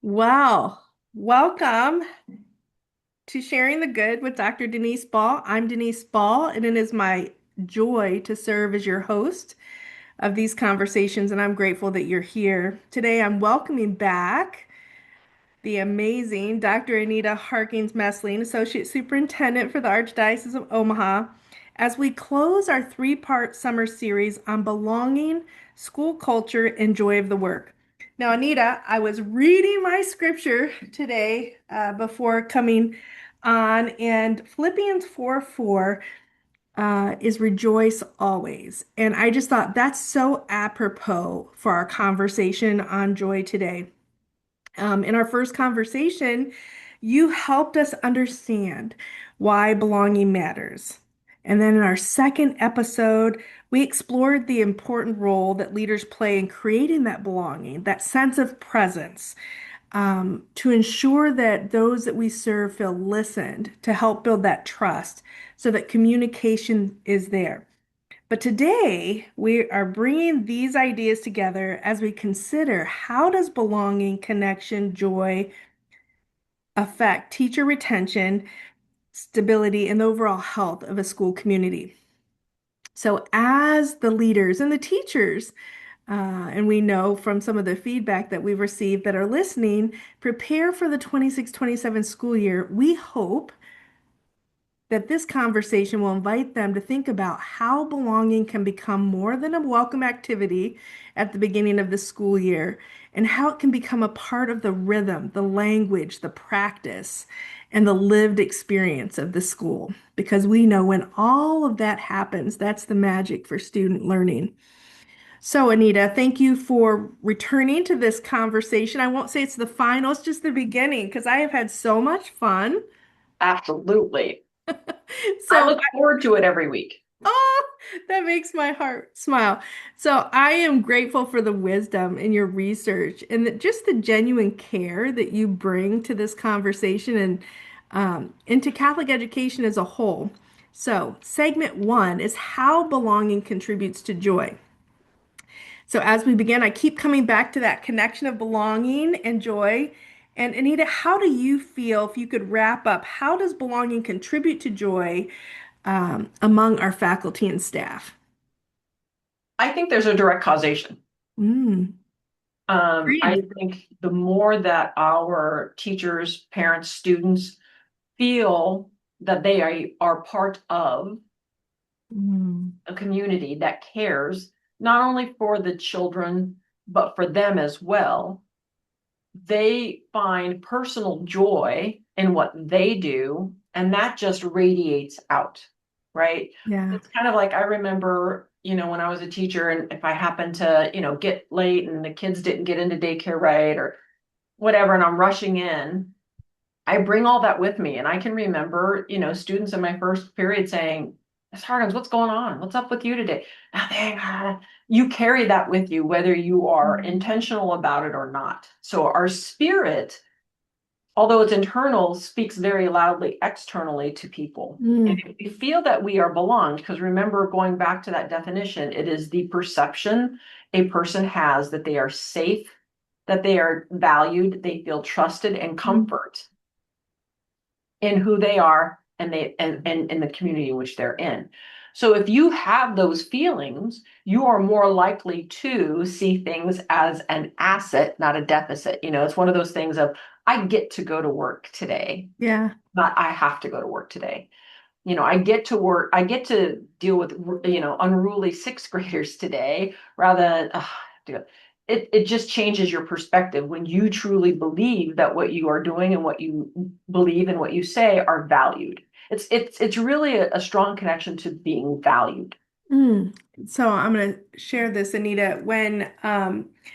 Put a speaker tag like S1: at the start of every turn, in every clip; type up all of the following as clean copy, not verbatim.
S1: Well, welcome to Sharing the Good with Dr. Denise Ball. I'm Denise Ball, and it is my joy to serve as your host of these conversations, and I'm grateful that you're here. Today, I'm welcoming back the amazing Dr. Anita Harkins-Mehsling, Associate Superintendent for the Archdiocese of Omaha, as we close our three-part summer series on belonging, school culture, and joy of the work. Now, Anita, I was reading my scripture today before coming on, and Philippians 4:4 is rejoice always. And I just thought that's so apropos for our conversation on joy today. In our first conversation, you helped us understand why belonging matters. And then in our second episode, we explored the important role that leaders play in creating that belonging, that sense of presence, to ensure that those that we serve feel listened, to help build that trust so that communication is there. But today, we are bringing these ideas together as we consider how does belonging, connection, joy affect teacher retention, stability, and the overall health of a school community. So, as the leaders and the teachers, and we know from some of the feedback that we've received that are listening, prepare for the 26-27 school year, we hope that this conversation will invite them to think about how belonging can become more than a welcome activity at the beginning of the school year and how it can become a part of the rhythm, the language, the practice, and the lived experience of the school. Because we know when all of that happens, that's the magic for student learning. So, Anita, thank you for returning to this conversation. I won't say it's the final, it's just the beginning because I have had so much fun.
S2: Absolutely. I
S1: So,
S2: look forward to it every week.
S1: oh, that makes my heart smile. So I am grateful for the wisdom in your research and that just the genuine care that you bring to this conversation and into Catholic education as a whole. So segment one is how belonging contributes to joy. So as we begin, I keep coming back to that connection of belonging and joy. And Anita, how do you feel if you could wrap up? How does belonging contribute to joy among our faculty and staff?
S2: I think there's a direct causation.
S1: Mm,
S2: I
S1: agreed.
S2: think the more that our teachers, parents, students feel that are part of
S1: Mm,
S2: a community that cares not only for the children, but for them as well, they find personal joy in what they do, and that just radiates out, right?
S1: yeah.
S2: It's kind of like I remember, when I was a teacher, and if I happened to, get late and the kids didn't get into daycare right or whatever, and I'm rushing in, I bring all that with me. And I can remember, students in my first period saying, Miss Harkins, what's going on? What's up with you today? Nothing. You carry that with you, whether you are
S1: Mm,
S2: intentional about it or not. So our spirit, although it's internal, speaks very loudly externally to people. And
S1: mm,
S2: if we feel that we are belonged, because remember, going back to that definition, it is the perception a person has that they are safe, that they are valued, they feel trusted and
S1: mm,
S2: comfort in who they are and and in the community in which they're in. So if you have those feelings, you are more likely to see things as an asset, not a deficit. It's one of those things of I get to go to work today,
S1: yeah.
S2: not I have to go to work today. I get to work, I get to deal with, unruly sixth graders today rather than, it just changes your perspective when you truly believe that what you are doing and what you believe and what you say are valued. It's really a strong connection to being valued.
S1: Mm. So I'm going to share this, Anita. When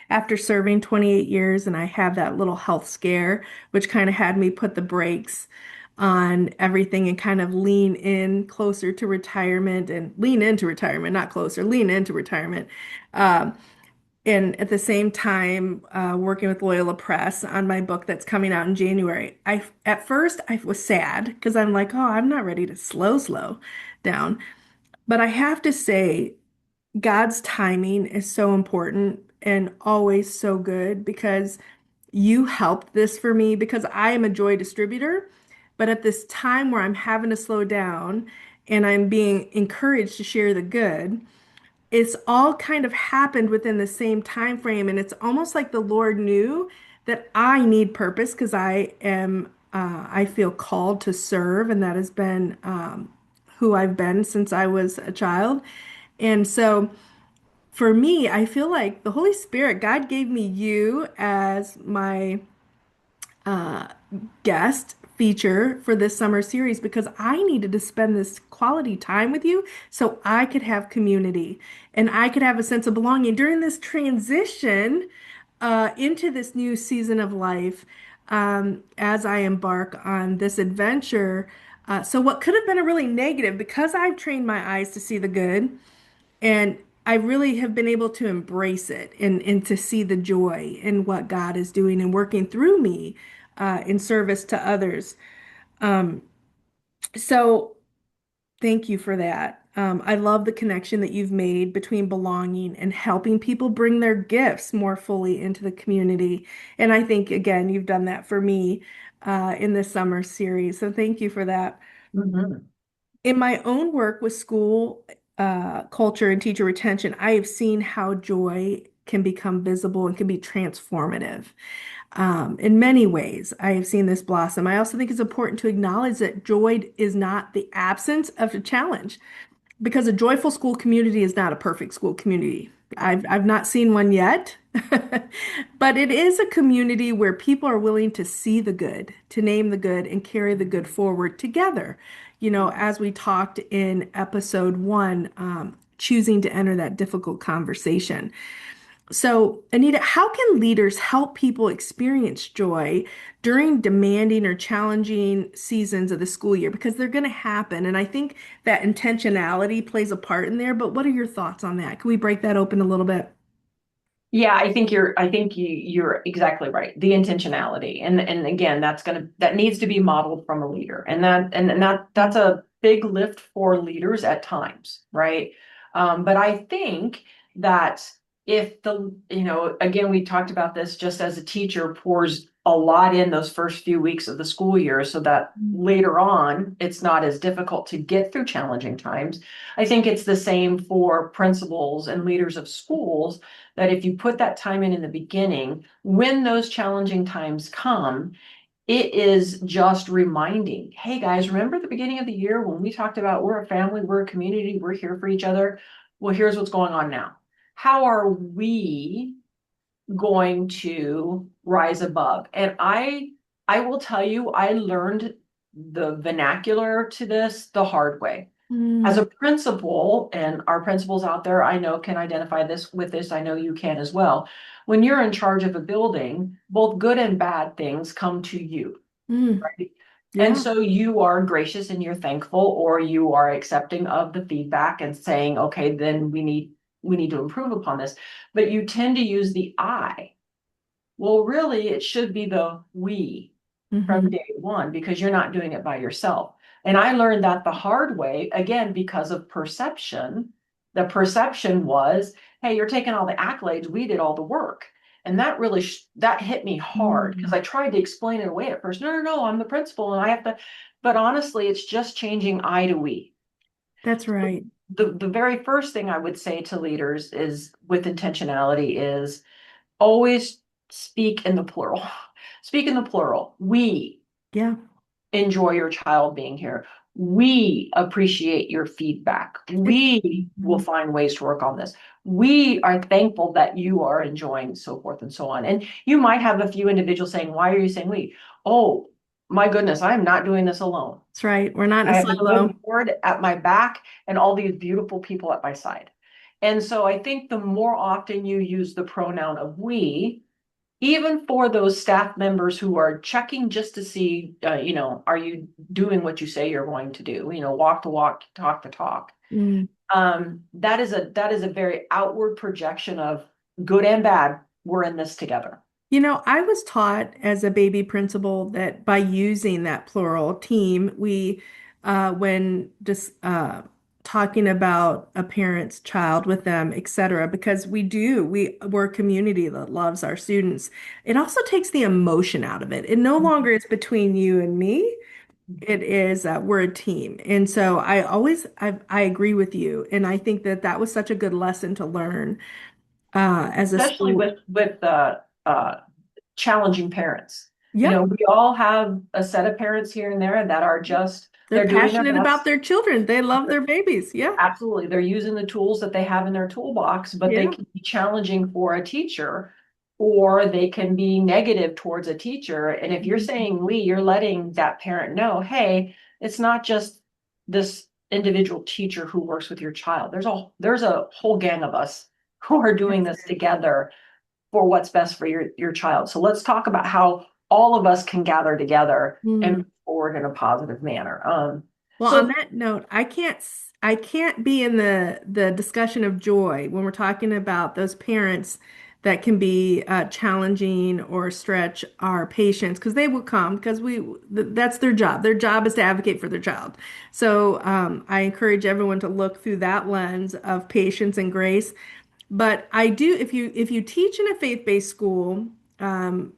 S1: after serving 28 years and I had that little health scare, which kind of had me put the brakes on everything and kind of lean in closer to retirement and lean into retirement, not closer, lean into retirement. Um, and at the same time, working with Loyola Press on my book that's coming out in January. At first I was sad because I'm like, oh, I'm not ready to slow down. But I have to say, God's timing is so important and always so good because you helped this for me because I am a joy distributor. But at this time where I'm having to slow down and I'm being encouraged to share the good, it's all kind of happened within the same time frame. And it's almost like the Lord knew that I need purpose because I feel called to serve, and that has been who I've been since I was a child. And so for me, I feel like the Holy Spirit, God gave me you as my guest feature for this summer series because I needed to spend this quality time with you so I could have community and I could have a sense of belonging during this transition into this new season of life as I embark on this adventure. So, what could have been a really negative, because I've trained my eyes to see the good, and I really have been able to embrace it and to see the joy in what God is doing and working through me in service to others. So thank you for that. I love the connection that you've made between belonging and helping people bring their gifts more fully into the community. And I think, again, you've done that for me in this summer series. So thank you for that.
S2: Mhm.
S1: In my own work with school culture and teacher retention, I have seen how joy can become visible and can be transformative. In many ways, I have seen this blossom. I also think it's important to acknowledge that joy is not the absence of a challenge, because a joyful school community is not a perfect school community. I've not seen one yet, but it is a community where people are willing to see the good, to name the good, and carry the good forward together. You know, as we talked in episode one, choosing to enter that difficult conversation. So, Anita, how can leaders help people experience joy during demanding or challenging seasons of the school year? Because they're going to happen. And I think that intentionality plays a part in there. But what are your thoughts on that? Can we break that open a little bit?
S2: Yeah, I think you're exactly right. The intentionality. And again, that needs to be modeled from a leader. And that's a big lift for leaders at times, right? But I think that if again, we talked about this, just as a teacher pours a lot in those first few weeks of the school year so that later on it's not as difficult to get through challenging times. I think it's the same for principals and leaders of schools, that if you put that time in the beginning, when those challenging times come, it is just reminding, hey guys, remember the beginning of the year when we talked about we're a family, we're a community, we're here for each other? Well, here's what's going on now. How are we going to rise above? And I will tell you, I learned the vernacular to this the hard way as
S1: Mm,
S2: a principal, and our principals out there, I know, can identify this with this. I know you can as well. When you're in charge of a building, both good and bad things come to you,
S1: mm,
S2: right? And
S1: yeah.
S2: so you are gracious and you're thankful, or you are accepting of the feedback and saying, okay, then we need to improve upon this. But you tend to use the I. Well, really, it should be the we from
S1: Hmm.
S2: day one, because you're not doing it by yourself. And I learned that the hard way, again, because of perception. The perception was, hey, you're taking all the accolades, we did all the work. And that really that hit me hard, because
S1: Mm,
S2: I tried to explain it away at first. No, no, no, I'm the principal and I have to. But honestly, it's just changing I to we.
S1: that's right.
S2: The very first thing I would say to leaders is, with intentionality, is always speak in the plural. Speak in the plural. We
S1: Yeah.
S2: enjoy your child being here. We appreciate your feedback.
S1: It,
S2: We will
S1: Mhm.
S2: find ways to work on this. We are thankful that you are enjoying, so forth and so on. And you might have a few individuals saying, why are you saying we? Oh, my goodness, I'm not doing this alone.
S1: That's right. We're not in a
S2: I have a
S1: silo.
S2: good board at my back and all these beautiful people at my side. And so I think the more often you use the pronoun of we, even for those staff members who are checking just to see, are you doing what you say you're going to do? Walk the walk, talk the talk.
S1: Mm.
S2: That is a very outward projection of good and bad. We're in this together.
S1: You know, I was taught as a baby principal that by using that plural team, when talking about a parent's child with them, etc. Because we're a community that loves our students. It also takes the emotion out of it. It no longer is between you and me. It is we're a team. And so I agree with you. And I think that that was such a good lesson to learn as a
S2: Especially
S1: school.
S2: with challenging parents. You know,
S1: Yep.
S2: we all have a set of parents here and there that are just
S1: They're
S2: they're doing their
S1: passionate about
S2: best.
S1: their children. They love their babies. Yeah.
S2: Absolutely. They're using the tools that they have in their toolbox, but they
S1: Yeah.
S2: can be challenging for a teacher or they can be negative towards a teacher. And if you're saying we, you're letting that parent know, hey, it's not just this individual teacher who works with your child. There's a whole gang of us who are doing
S1: Yes.
S2: this together for what's best for your child. So let's talk about how all of us can gather together and
S1: Mm.
S2: move forward in a positive manner.
S1: Well, on
S2: So
S1: that note, I can't be in the discussion of joy when we're talking about those parents that can be challenging or stretch our patients because they will come because that's their job. Their job is to advocate for their child. So I encourage everyone to look through that lens of patience and grace. But I do, if you teach in a faith-based school, um,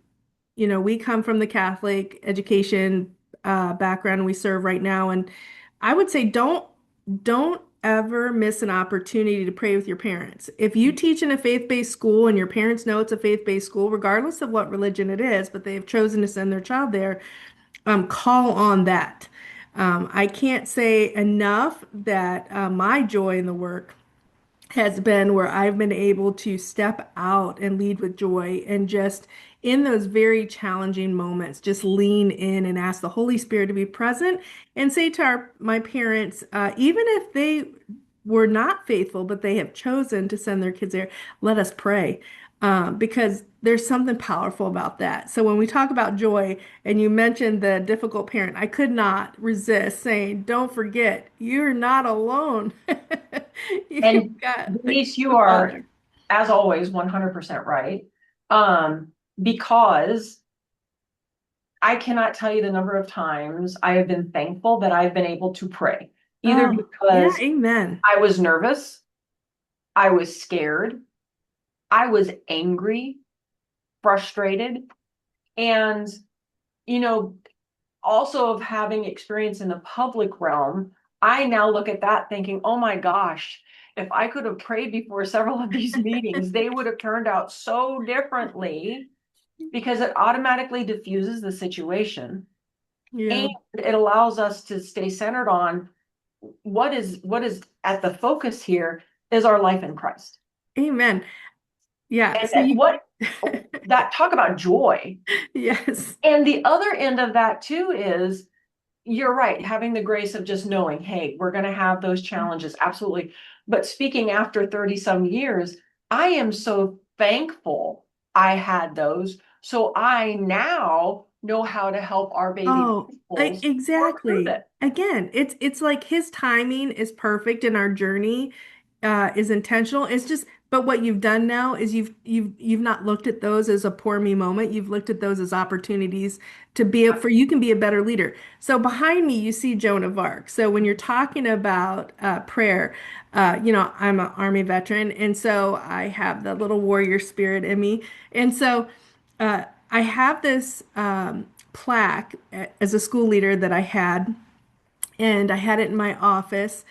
S1: we come from the Catholic education background we serve right now, and I would say don't ever miss an opportunity to pray with your parents. If you teach in a faith-based school and your parents know it's a faith-based school, regardless of what religion it is, but they have chosen to send their child there, call on that. I can't say enough that my joy in the work has been where I've been able to step out and lead with joy and just in those very challenging moments, just lean in and ask the Holy Spirit to be present and say to my parents, even if they were not faithful, but they have chosen to send their kids there, let us pray. Because there's something powerful about that. So when we talk about joy, and you mentioned the difficult parent, I could not resist saying, don't forget, you're not alone. You've
S2: And
S1: got
S2: Denise, you
S1: the
S2: are,
S1: Father.
S2: as always, 100% right. Because I cannot tell you the number of times I have been thankful that I've been able to pray, either
S1: Oh, yeah,
S2: because
S1: amen.
S2: I was nervous, I was scared, I was angry, frustrated, and, you know, also of having experience in the public realm, I now look at that thinking, oh my gosh, if I could have prayed before several of these meetings, they would have turned out so differently because it automatically diffuses the situation
S1: Yeah,
S2: and it allows us to stay centered on what is at the focus here is our life in Christ.
S1: amen. Yeah,
S2: And
S1: so you,
S2: what that talk about joy.
S1: yes.
S2: And the other end of that too is you're right, having the grace of just knowing, hey, we're going to have those challenges. Absolutely. But speaking after 30 some years, I am so thankful I had those. So I now know how to help our baby
S1: Oh,
S2: principals work through
S1: exactly.
S2: that.
S1: Again, it's like his timing is perfect and our journey is intentional. It's just, but what you've done now is you've not looked at those as a poor me moment. You've looked at those as opportunities to for you can be a better leader. So behind me, you see Joan of Arc. So when you're talking about prayer, I'm an Army veteran, and so I have the little warrior spirit in me, and so. I have this plaque as a school leader that I had, and I had it in my office,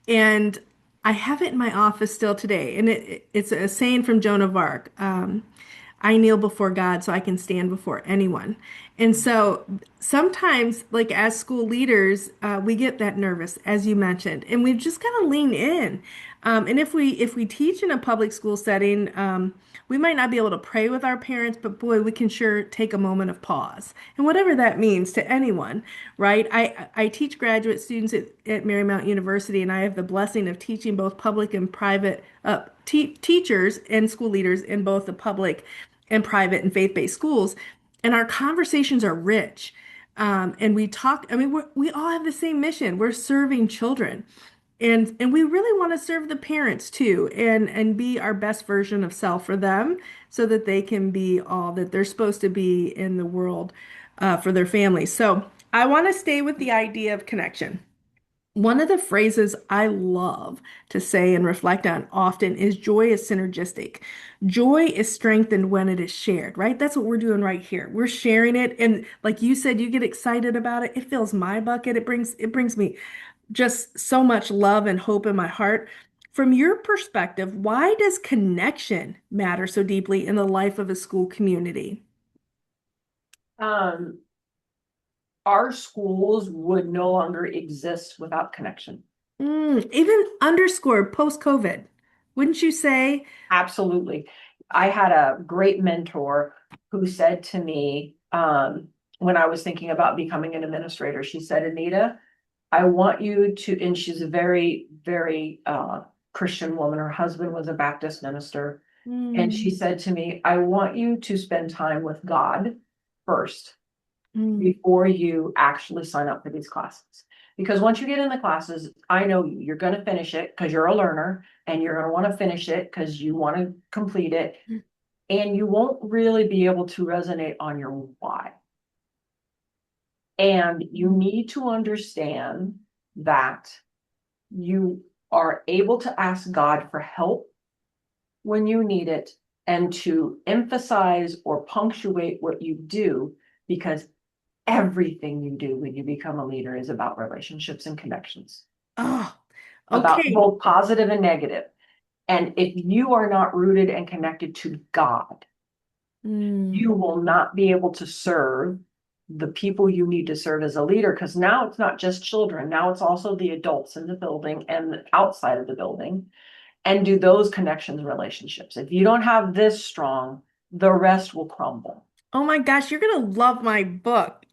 S1: and I have it in my office still today. And it's a saying from Joan of Arc. I kneel before God so I can stand before anyone. And so sometimes, like as school leaders, we get that nervous, as you mentioned, and we've just got to lean in. And if we teach in a public school setting, we might not be able to pray with our parents, but boy, we can sure take a moment of pause, and whatever that means to anyone, right? I teach graduate students at Marymount University, and I have the blessing of teaching both public and private teachers and school leaders in both the public and private and faith-based schools. And our conversations are rich. And we talk, I mean, we all have the same mission. We're serving children. And we really want to serve the parents too and be our best version of self for them so that they can be all that they're supposed to be in the world for their families. So I want to stay with the idea of connection. One of the phrases I love to say and reflect on often is joy is synergistic. Joy is strengthened when it is shared, right? That's what we're doing right here. We're sharing it. And like you said, you get excited about it. It fills my bucket. It brings me just so much love and hope in my heart. From your perspective, why does connection matter so deeply in the life of a school community?
S2: Um, our schools would no longer exist without connection.
S1: Even underscored post-COVID, wouldn't you say?
S2: Absolutely. I had a great mentor who said to me, when I was thinking about becoming an administrator, she said, Anita, I want you to, and she's a very, very Christian woman. Her husband was a Baptist minister. And she
S1: Mm,
S2: said to me, I want you to spend time with God first
S1: mm,
S2: before you actually sign up for these classes. Because once you get in the classes, I know you're going to finish it because you're a learner and you're going to want to finish it because you want to complete it. And you won't really be able to resonate on your why. And you need to understand that you are able to ask God for help when you need it and to emphasize or punctuate what you do because everything you do when you become a leader is about relationships and connections,
S1: oh,
S2: about
S1: okay.
S2: both positive and negative. And if you are not rooted and connected to God,
S1: Mm,
S2: you will not be able to serve the people you need to serve as a leader because now it's not just children. Now it's also the adults in the building and outside of the building and do those connections relationships. If you don't have this strong, the rest will crumble.
S1: oh my gosh, you're gonna love my book.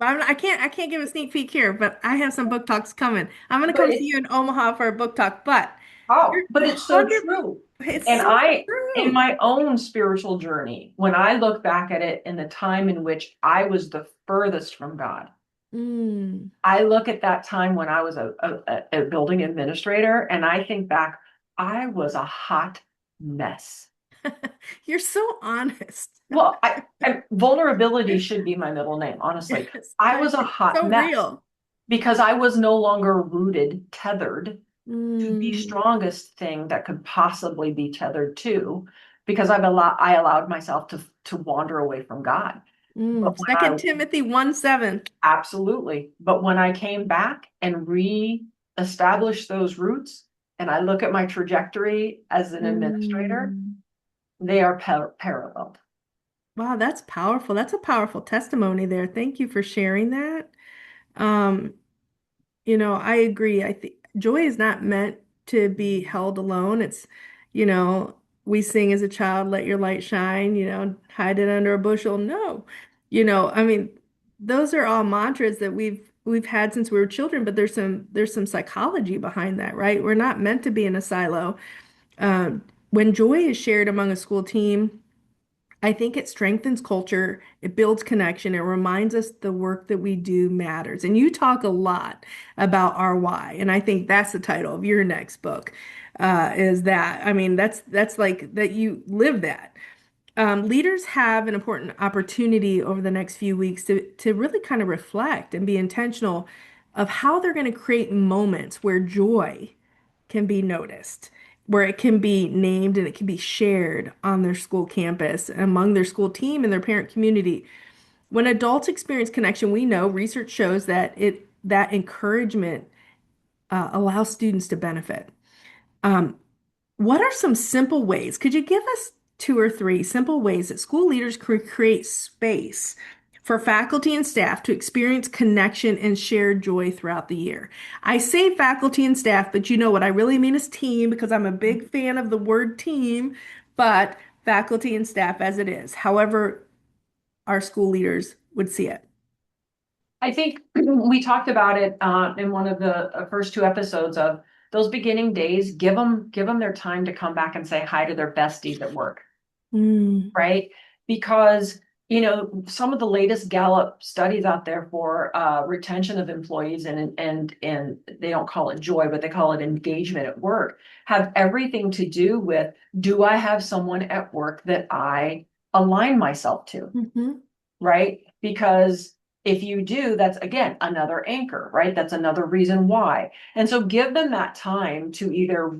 S1: I can't give a sneak peek here, but I have some book talks coming. I'm gonna
S2: But
S1: come see
S2: it,
S1: you in Omaha for a book talk, but you're
S2: oh, but
S1: a
S2: it's so
S1: hundred,
S2: true.
S1: it's
S2: And
S1: so
S2: I, in
S1: true.
S2: my own spiritual journey, when I look back at it in the time in which I was the furthest from God,
S1: Mm.
S2: I look at that time when I was a building administrator and I think back, I was a hot mess.
S1: You're so honest.
S2: Well, vulnerability should be my middle name, honestly.
S1: Yes,
S2: I was a
S1: it's
S2: hot
S1: so
S2: mess
S1: real.
S2: because I was no longer rooted, tethered to the
S1: Mm,
S2: strongest thing that could possibly be tethered to, because I allowed myself to wander away from God. But when I
S1: Second Timothy 1:7.
S2: absolutely, but when I came back and re-established those roots, and I look at my trajectory as an administrator,
S1: Mm.
S2: they are paralleled.
S1: Wow, that's powerful. That's a powerful testimony there. Thank you for sharing that. Um, I agree. I think joy is not meant to be held alone. It's, you know, we sing as a child, let your light shine, hide it under a bushel. No. I mean, those are all mantras that we've had since we were children, but there's some psychology behind that, right? We're not meant to be in a silo. When joy is shared among a school team, I think it strengthens culture, it builds connection, it reminds us the work that we do matters. And you talk a lot about our why, and I think that's the title of your next book. Is that, I mean, that's like that you live that. Leaders have an important opportunity over the next few weeks to really kind of reflect and be intentional of how they're going to create moments where joy can be noticed, where it can be named and it can be shared on their school campus, among their school team and their parent community. When adults experience connection, we know research shows that encouragement allows students to benefit. What are some simple ways? Could you give us two or three simple ways that school leaders could create space for faculty and staff to experience connection and shared joy throughout the year? I say faculty and staff, but you know what I really mean is team because I'm a big fan of the word team, but faculty and staff as it is. However, our school leaders would see it.
S2: I think we talked about it in one of the first two episodes of those beginning days. Give them their time to come back and say hi to their besties at work,
S1: Mm,
S2: right? Because some of the latest Gallup studies out there for retention of employees and they don't call it joy, but they call it engagement at work, have everything to do with, do I have someone at work that I align myself to?
S1: mhm,
S2: Right? Because If you do, that's again another anchor, right? That's another reason why. And so give them that time to either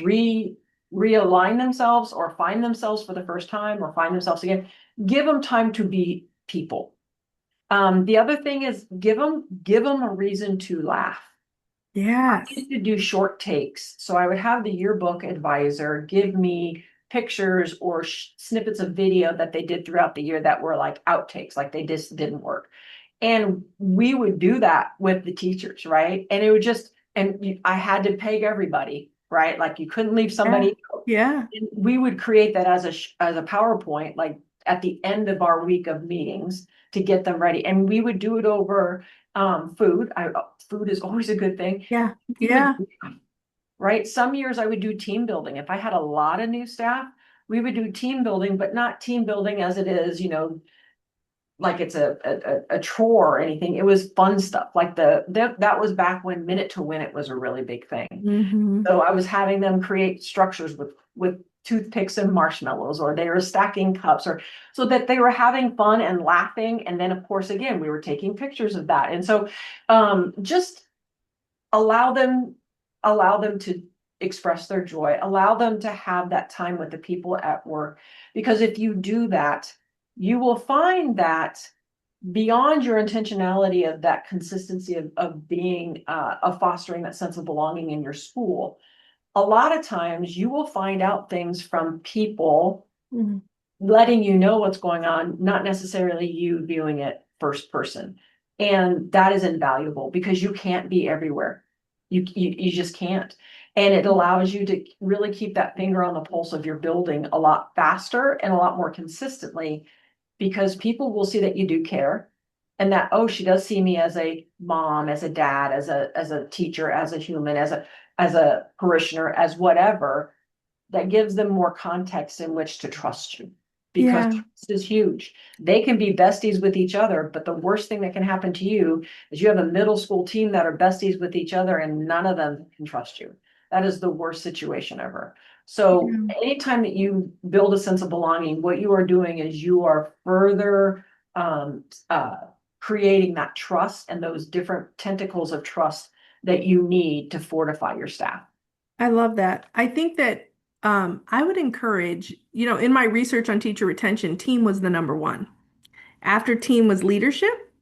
S2: realign themselves or find themselves for the first time or find themselves again. Give them time to be people. The other thing is give them a reason to laugh. I
S1: Yes.
S2: used to do short takes. So I would have the yearbook advisor give me pictures or snippets of video that they did throughout the year that were like outtakes, like they just didn't work. And we would do that with the teachers, right? And it would just, I had to peg everybody, right? Like you couldn't leave
S1: Yeah.
S2: somebody out.
S1: Yeah.
S2: And we would create that as a PowerPoint, like at the end of our week of meetings to get them ready. And we would do it over food. Food is always a good thing.
S1: Yeah.
S2: We would,
S1: Yeah.
S2: right? Some years I would do team building. If I had a lot of new staff, we would do team building, but not team building as it is, like it's a chore or anything. It was fun stuff. Like that was back when Minute to Win It was a really big thing.
S1: Hmm.
S2: So I was having them create structures with toothpicks and marshmallows, or they were stacking cups, or so that they were having fun and laughing. And then of course, again, we were taking pictures of that. And so just allow them allow them to express their joy, allow them to have that time with the people at work, because if you do that, you will find that beyond your intentionality of that consistency of being of fostering that sense of belonging in your school, a lot of times you will find out things from people
S1: Hmm.
S2: letting you know what's going on, not necessarily you viewing it first person. And that is invaluable because you can't be everywhere. You just can't. And it allows you to really keep that finger on the pulse of your building a lot faster and a lot more consistently, because people will see that you do care, and that, oh, she does see me as a mom, as a dad, as a teacher, as a human, as a parishioner, as whatever. That gives them more context in which to trust you, because
S1: Yeah.
S2: trust is huge. They can be besties with each other, but the worst thing that can happen to you is you have a middle school team that are besties with each other and none of them can trust you. That is the worst situation ever. So
S1: Yeah.
S2: anytime that you build a sense of belonging, what you are doing is you are further um, uh, creating that trust and those different tentacles of trust that you need to fortify your staff.
S1: I love that. I think that I would encourage, in my research on teacher retention, team was the number one. After team was leadership.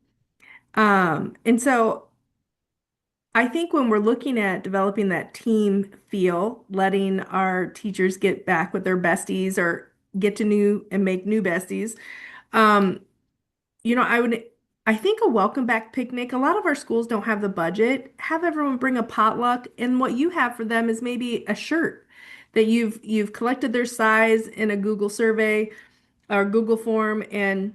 S1: And so I think when we're looking at developing that team feel, letting our teachers get back with their besties or get to new and make new besties, um, I think a welcome back picnic, a lot of our schools don't have the budget. Have everyone bring a potluck, and what you have for them is maybe a shirt that you've collected their size in a Google survey or Google form, and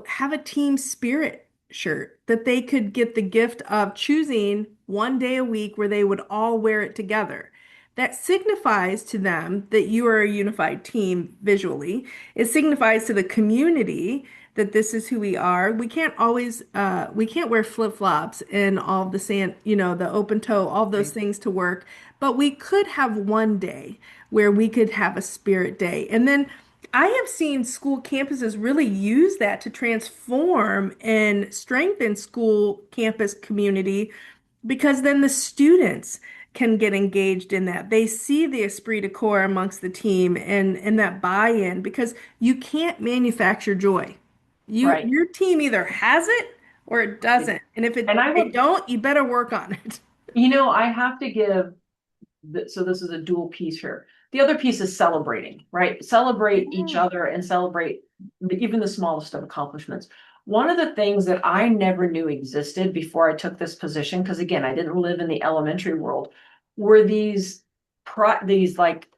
S1: have a team spirit shirt that they could get the gift of choosing one day a week where they would all wear it together. That signifies to them that you are a unified team visually. It signifies to the community that this is who we are. We can't wear flip-flops and all of the sand, the open toe, all those
S2: Right.
S1: things to work, but we could have one day where we could have a spirit day. And then I have seen school campuses really use that to transform and strengthen school campus community, because then the students can get engaged in that. They see the esprit de corps amongst the team and that buy-in, because you can't manufacture joy.
S2: Right.
S1: Your team either has it or it doesn't. And if
S2: And I
S1: they
S2: will,
S1: don't, you better work on it.
S2: I have to give, so this is a dual piece here. The other piece is celebrating, right? Celebrate each
S1: Yeah.
S2: other and celebrate even the smallest of accomplishments. One of the things that I never knew existed before I took this position, because again, I didn't live in the elementary world, were these like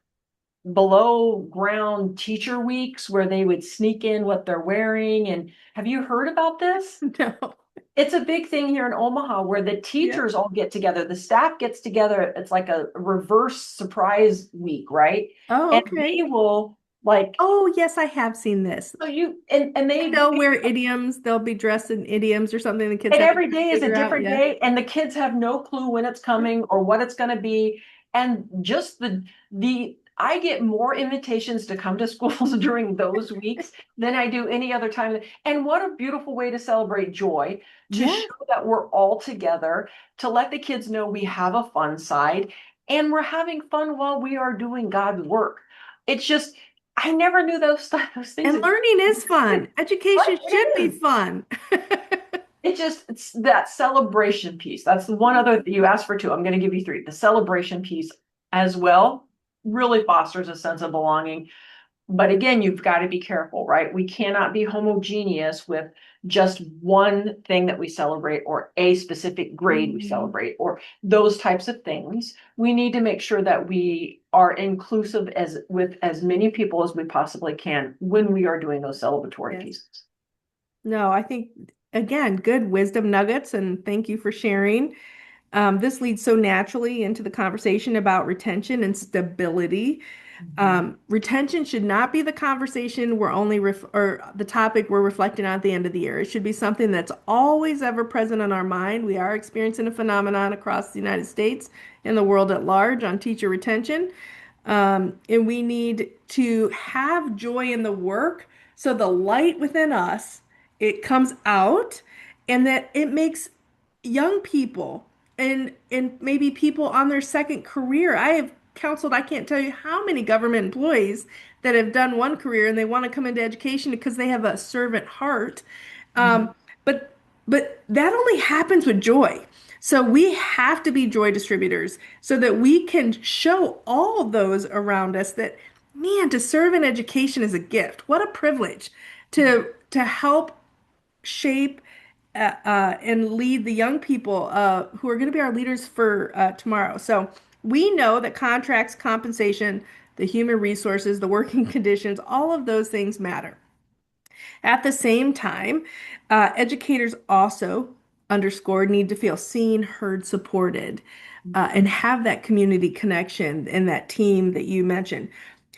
S2: below ground teacher weeks where they would sneak in what they're wearing. And have you heard about this?
S1: No.
S2: It's a big thing here in Omaha where the
S1: Yeah.
S2: teachers all get together, the staff gets together. It's like a reverse surprise week, right?
S1: Oh,
S2: And
S1: okay.
S2: they will like,
S1: Oh, yes, I have seen this.
S2: so and
S1: And
S2: they
S1: they'll wear idioms. They'll be dressed in idioms or something the kids
S2: and
S1: have to
S2: every
S1: kind of
S2: day is a
S1: figure out.
S2: different
S1: Yeah.
S2: day, and the kids have no clue when it's coming or what it's going to be. And just the I get more invitations to come to schools during those weeks than I do any other time. And what a beautiful way to celebrate joy, to
S1: Yeah.
S2: show that we're all together, to let the kids know we have a fun side and we're having fun while we are doing God's work. It's just, I never knew those things
S1: And
S2: existed.
S1: learning is fun.
S2: Right?
S1: Education should
S2: It
S1: be
S2: is.
S1: fun.
S2: It's that celebration piece. That's the one other that you asked for two. I'm going to give you three. The celebration piece as well really fosters a sense of belonging. But again, you've got to be careful, right? We cannot be homogeneous with just one thing that we celebrate or a specific grade we
S1: Mhm.
S2: celebrate or those types of things. We need to make sure that we are inclusive as with as many people as we possibly can when we are doing those celebratory
S1: Yes.
S2: pieces.
S1: No, I think, again, good wisdom nuggets, and thank you for sharing. This leads so naturally into the conversation about retention and stability.
S2: Mhm.
S1: Retention should not be the conversation we're only or the topic we're reflecting on at the end of the year. It should be something that's always ever present on our mind. We are experiencing a phenomenon across the United States and the world at large on teacher retention. And we need to have joy in the work so the light within us, it comes out, and that it makes young people and maybe people on their second career. I have counseled, I can't tell you how many government employees that have done one career and they want to come into education because they have a servant heart.
S2: Mhm.
S1: Um, but but that only happens with joy. So we have to be joy distributors so that we can show all those around us that, man, to serve in education is a gift. What a privilege to help shape and lead the young people who are going to be our leaders for tomorrow. So we know that contracts, compensation, the human resources, the working conditions, all of those things matter. At the same time, educators also underscored need to feel seen, heard, supported, and have that community connection and that team that you mentioned.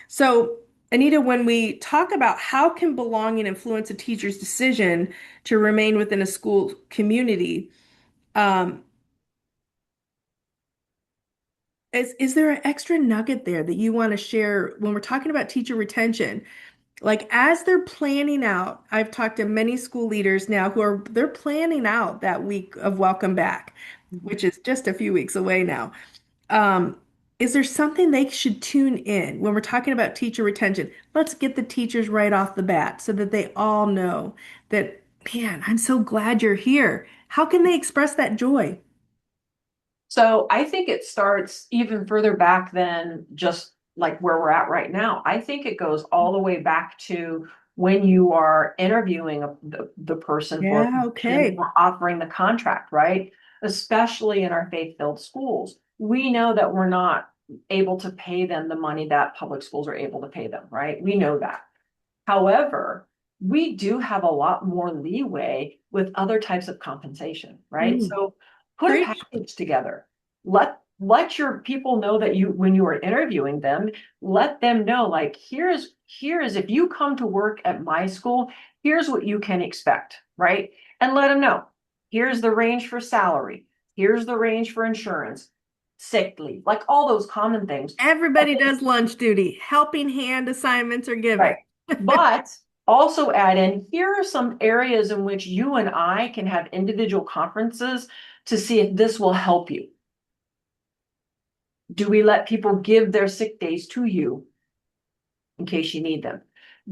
S1: So, Anita, when we talk about how can belonging influence a teacher's decision to remain within a school community, um, is there an extra nugget there that you want to share when we're talking about teacher retention? Like as they're planning out, I've talked to many school leaders now who are they're planning out that week of welcome back, which is just a few weeks away now. Um, is there something they should tune in when we're talking about teacher retention? Let's get the teachers right off the bat so that they all know that, man, I'm so glad you're here. How can they express that joy?
S2: So I think it starts even further back than just like where we're at right now. I think it goes all the way back to when you are interviewing the person for a
S1: Yeah,
S2: position
S1: okay.
S2: or offering the contract, right? Especially in our faith-filled schools. We know that we're not able to pay them the money that public schools are able to pay them, right? We know that. However, we do have a lot more leeway with other types of compensation, right?
S1: Mm,
S2: So put a
S1: preach.
S2: package together. Let your people know that you when you are interviewing them, let them know like here's if you come to work at my school, here's what you can expect, right? And let them know. Here's the range for salary. Here's the range for insurance, sick leave, like all those common things.
S1: Everybody does lunch duty. Helping hand assignments are given.
S2: Right. But also add in, here are some areas in which you and I can have individual conferences to see if this will help you. Do we let people give their sick days to you in case you need them?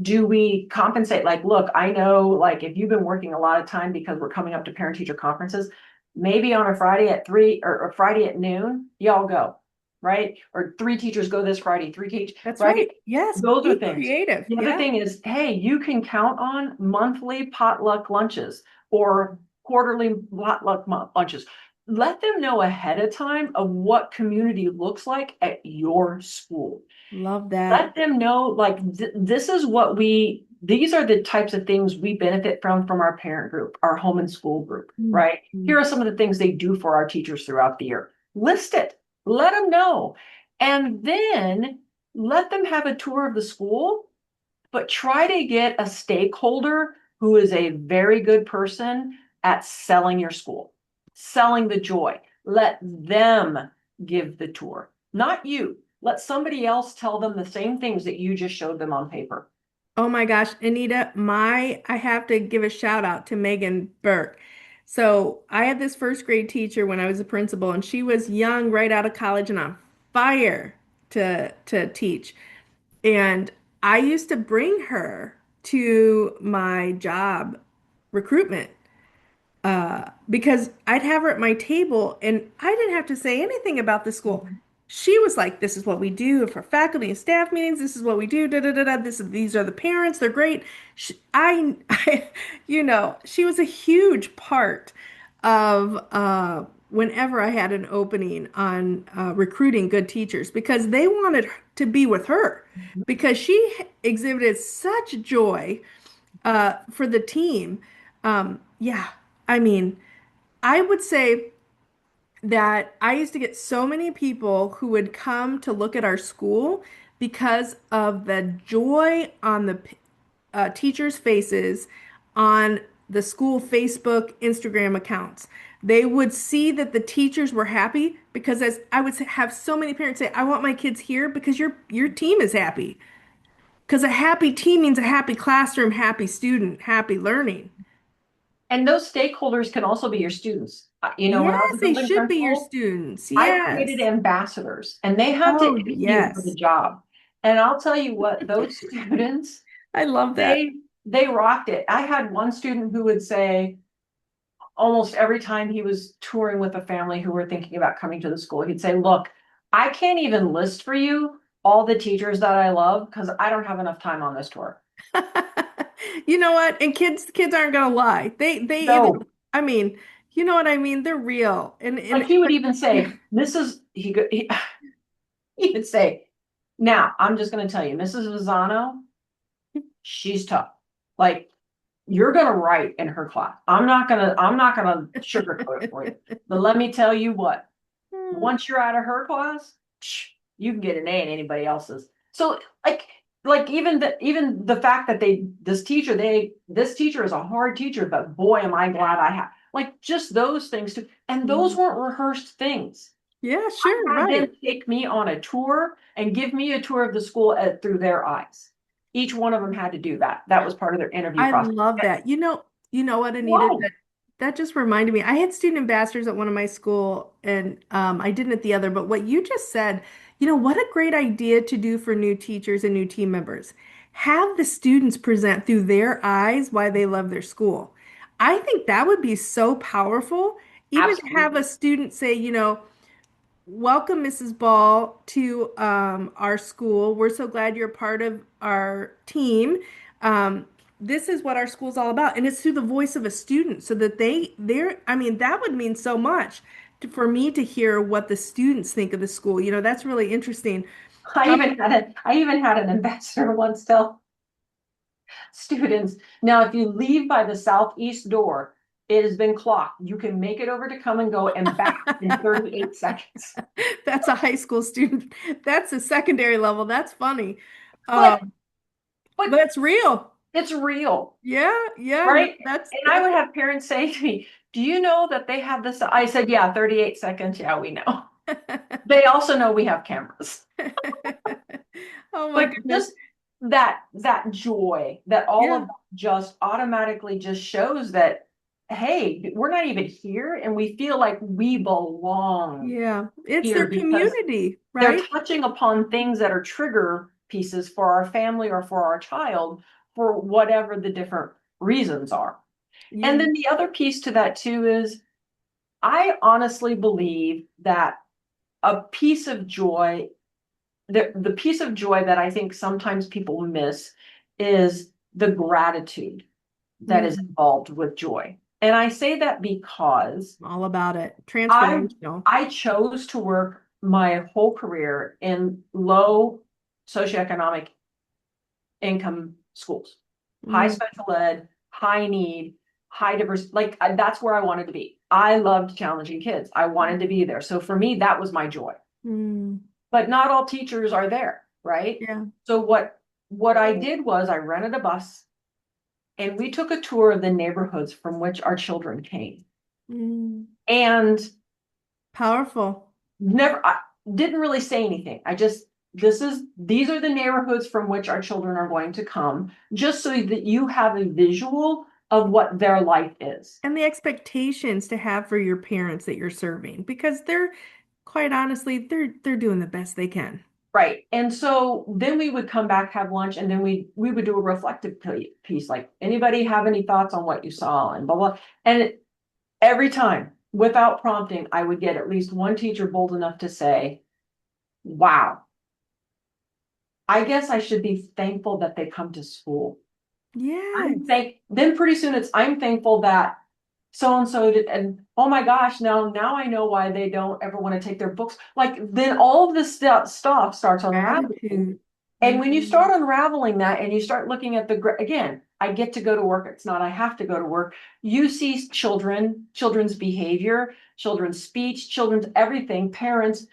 S2: Do we compensate? Like, look, I know, like, if you've been working a lot of time because we're coming up to parent teacher conferences, maybe on a Friday at 3 or Friday at noon, y'all go, right? Or three teachers go this Friday, three teach,
S1: That's
S2: right?
S1: right. Yes,
S2: Those are
S1: be
S2: things.
S1: creative.
S2: The other
S1: Yeah.
S2: thing is, hey, you can count on monthly potluck lunches or quarterly potluck lunches. Let them know ahead of time of what community looks like at your school.
S1: Love that.
S2: Let them know like this is what these are the types of things we benefit from our parent group, our home and school group, right? Here
S1: Mhm.
S2: are some of the things they do for our teachers throughout the year. List it. Let them know. And then let them have a tour of the school, but try to get a stakeholder who is a very good person at selling your school, selling the joy. Let them give the tour, not you. let somebody else tell them the same things that you just showed them on paper.
S1: Oh my gosh, Anita, I have to give a shout out to Megan Burke. So I had this first grade teacher when I was a principal, and she was young, right out of college and on fire to teach. And I used to bring her to my job recruitment because I'd have her at my table and I didn't have to say anything about the school.
S2: Mhm.
S1: She was like, "This is what we do for faculty and staff meetings. This is what we do. Da da da da. These are the parents. They're great." She was a huge part of whenever I had an opening on recruiting good teachers because they wanted to be with her because she exhibited such joy for the team. Yeah, I mean. I would say that I used to get so many people who would come to look at our school because of the joy on the teachers' faces on the school Facebook, Instagram accounts. They would see that the teachers were happy because as I would have so many parents say, "I want my kids here because your team is happy." Because a happy team means a happy classroom, happy student, happy learning.
S2: And those stakeholders can also be your students. When I was
S1: Yes,
S2: a
S1: they
S2: building
S1: should be your
S2: principal,
S1: students.
S2: I created
S1: Yes.
S2: ambassadors and they had to
S1: Oh,
S2: interview for the
S1: yes.
S2: job. And I'll tell you what, those students,
S1: I love that.
S2: they rocked it. I had one student who would say almost every time he was touring with a family who were thinking about coming to the school, he'd say, "Look, I can't even list for you all the teachers that I love because I don't have enough time on this tour."
S1: You know what? And kids aren't gonna lie. They either,
S2: No,
S1: I mean, you know what I mean? They're real.
S2: like he would even say, "Mrs." He would say, "Now I'm just going to tell you, Mrs. Vazano, she's tough. Like you're gonna write in her class. I'm not gonna sugarcoat it for you. But let me tell you what, once you're out of her class, you can get an A in anybody else's. So like even the fact that this teacher is a hard teacher, but boy am I glad I have like just those things too. And those weren't rehearsed things.
S1: Yeah, sure,
S2: I had them
S1: right.
S2: take me on a tour and give me a tour of the school through their eyes. Each one of them had to do that. That was part of their interview
S1: I
S2: process.
S1: love that. You know what, Anita?
S2: Whoa.
S1: That just reminded me. I had student ambassadors at one of my school, and I didn't at the other. But what you just said, what a great idea to do for new teachers and new team members. Have the students present through their eyes why they love their school. I think that would be so powerful. Even to have a
S2: Absolutely.
S1: student say, welcome, Mrs. Ball, to our school. We're so glad you're part of our team. This is what our school's all about, and it's through the voice of a student, so that I mean, that would mean so much for me to hear what the students think of the school. That's really interesting.
S2: I even had an ambassador once tell students, now if you leave by the southeast door, it has been clocked. You can make it over to come and go and back in 38 seconds.
S1: That's a high school student. That's a secondary level. That's funny.
S2: But
S1: Um,
S2: but
S1: but it's real.
S2: it's real,
S1: Yeah, yeah, no,
S2: right? And I
S1: that's
S2: would have parents say to me, "Do you know that they have this?" I said, "Yeah, 38 seconds. Yeah, we know." They also know we have cameras.
S1: Oh my
S2: But
S1: goodness.
S2: just that joy, that all
S1: Yeah.
S2: of that just automatically just shows that, hey, we're not even here and we feel like we belong
S1: Yeah. It's
S2: here
S1: their
S2: because
S1: community,
S2: they're
S1: right?
S2: touching upon things that are trigger pieces for our family or for our child for whatever the different reasons are. And
S1: Yeah.
S2: then the other piece to that too is I honestly believe that a piece of joy the piece of joy that I think sometimes people miss is the gratitude that is
S1: Mhm.
S2: involved with joy. And I say that because
S1: All about it.
S2: I
S1: Transformational.
S2: I chose to work my whole career in low socioeconomic income schools, high
S1: Mm,
S2: special ed, high need, high diverse. Like that's where I wanted to be. I loved challenging kids. I wanted to be there. So for me, that was my joy.
S1: mm,
S2: But not all teachers are there, right?
S1: yeah.
S2: So what I did was I rented a bus and we took a tour of the neighborhoods from which our children came.
S1: Mm.
S2: And
S1: Powerful.
S2: I didn't really say anything. I just these are the neighborhoods from which our children are going to come, just so that you have a visual of what their life is.
S1: And the expectations to have for your parents that you're serving, because they're quite honestly, they're doing the best they can.
S2: Right. And so then we would come back, have lunch, and then we would do a reflective piece, like anybody have any thoughts on what you saw and blah blah. And every time, without prompting, I would get at least one teacher bold enough to say, wow, I guess I should be thankful that they come to school.
S1: Yes.
S2: Then pretty soon I'm thankful that so and so did, and oh my gosh, now I know why they don't ever want to take their books. Like then all of this stuff starts unraveling.
S1: Gratitude.
S2: And when you
S1: Mhm.
S2: start unraveling that and you start looking at again, I get to go to work. It's not I have to go to work. You see children's behavior, children's speech, children's everything, parents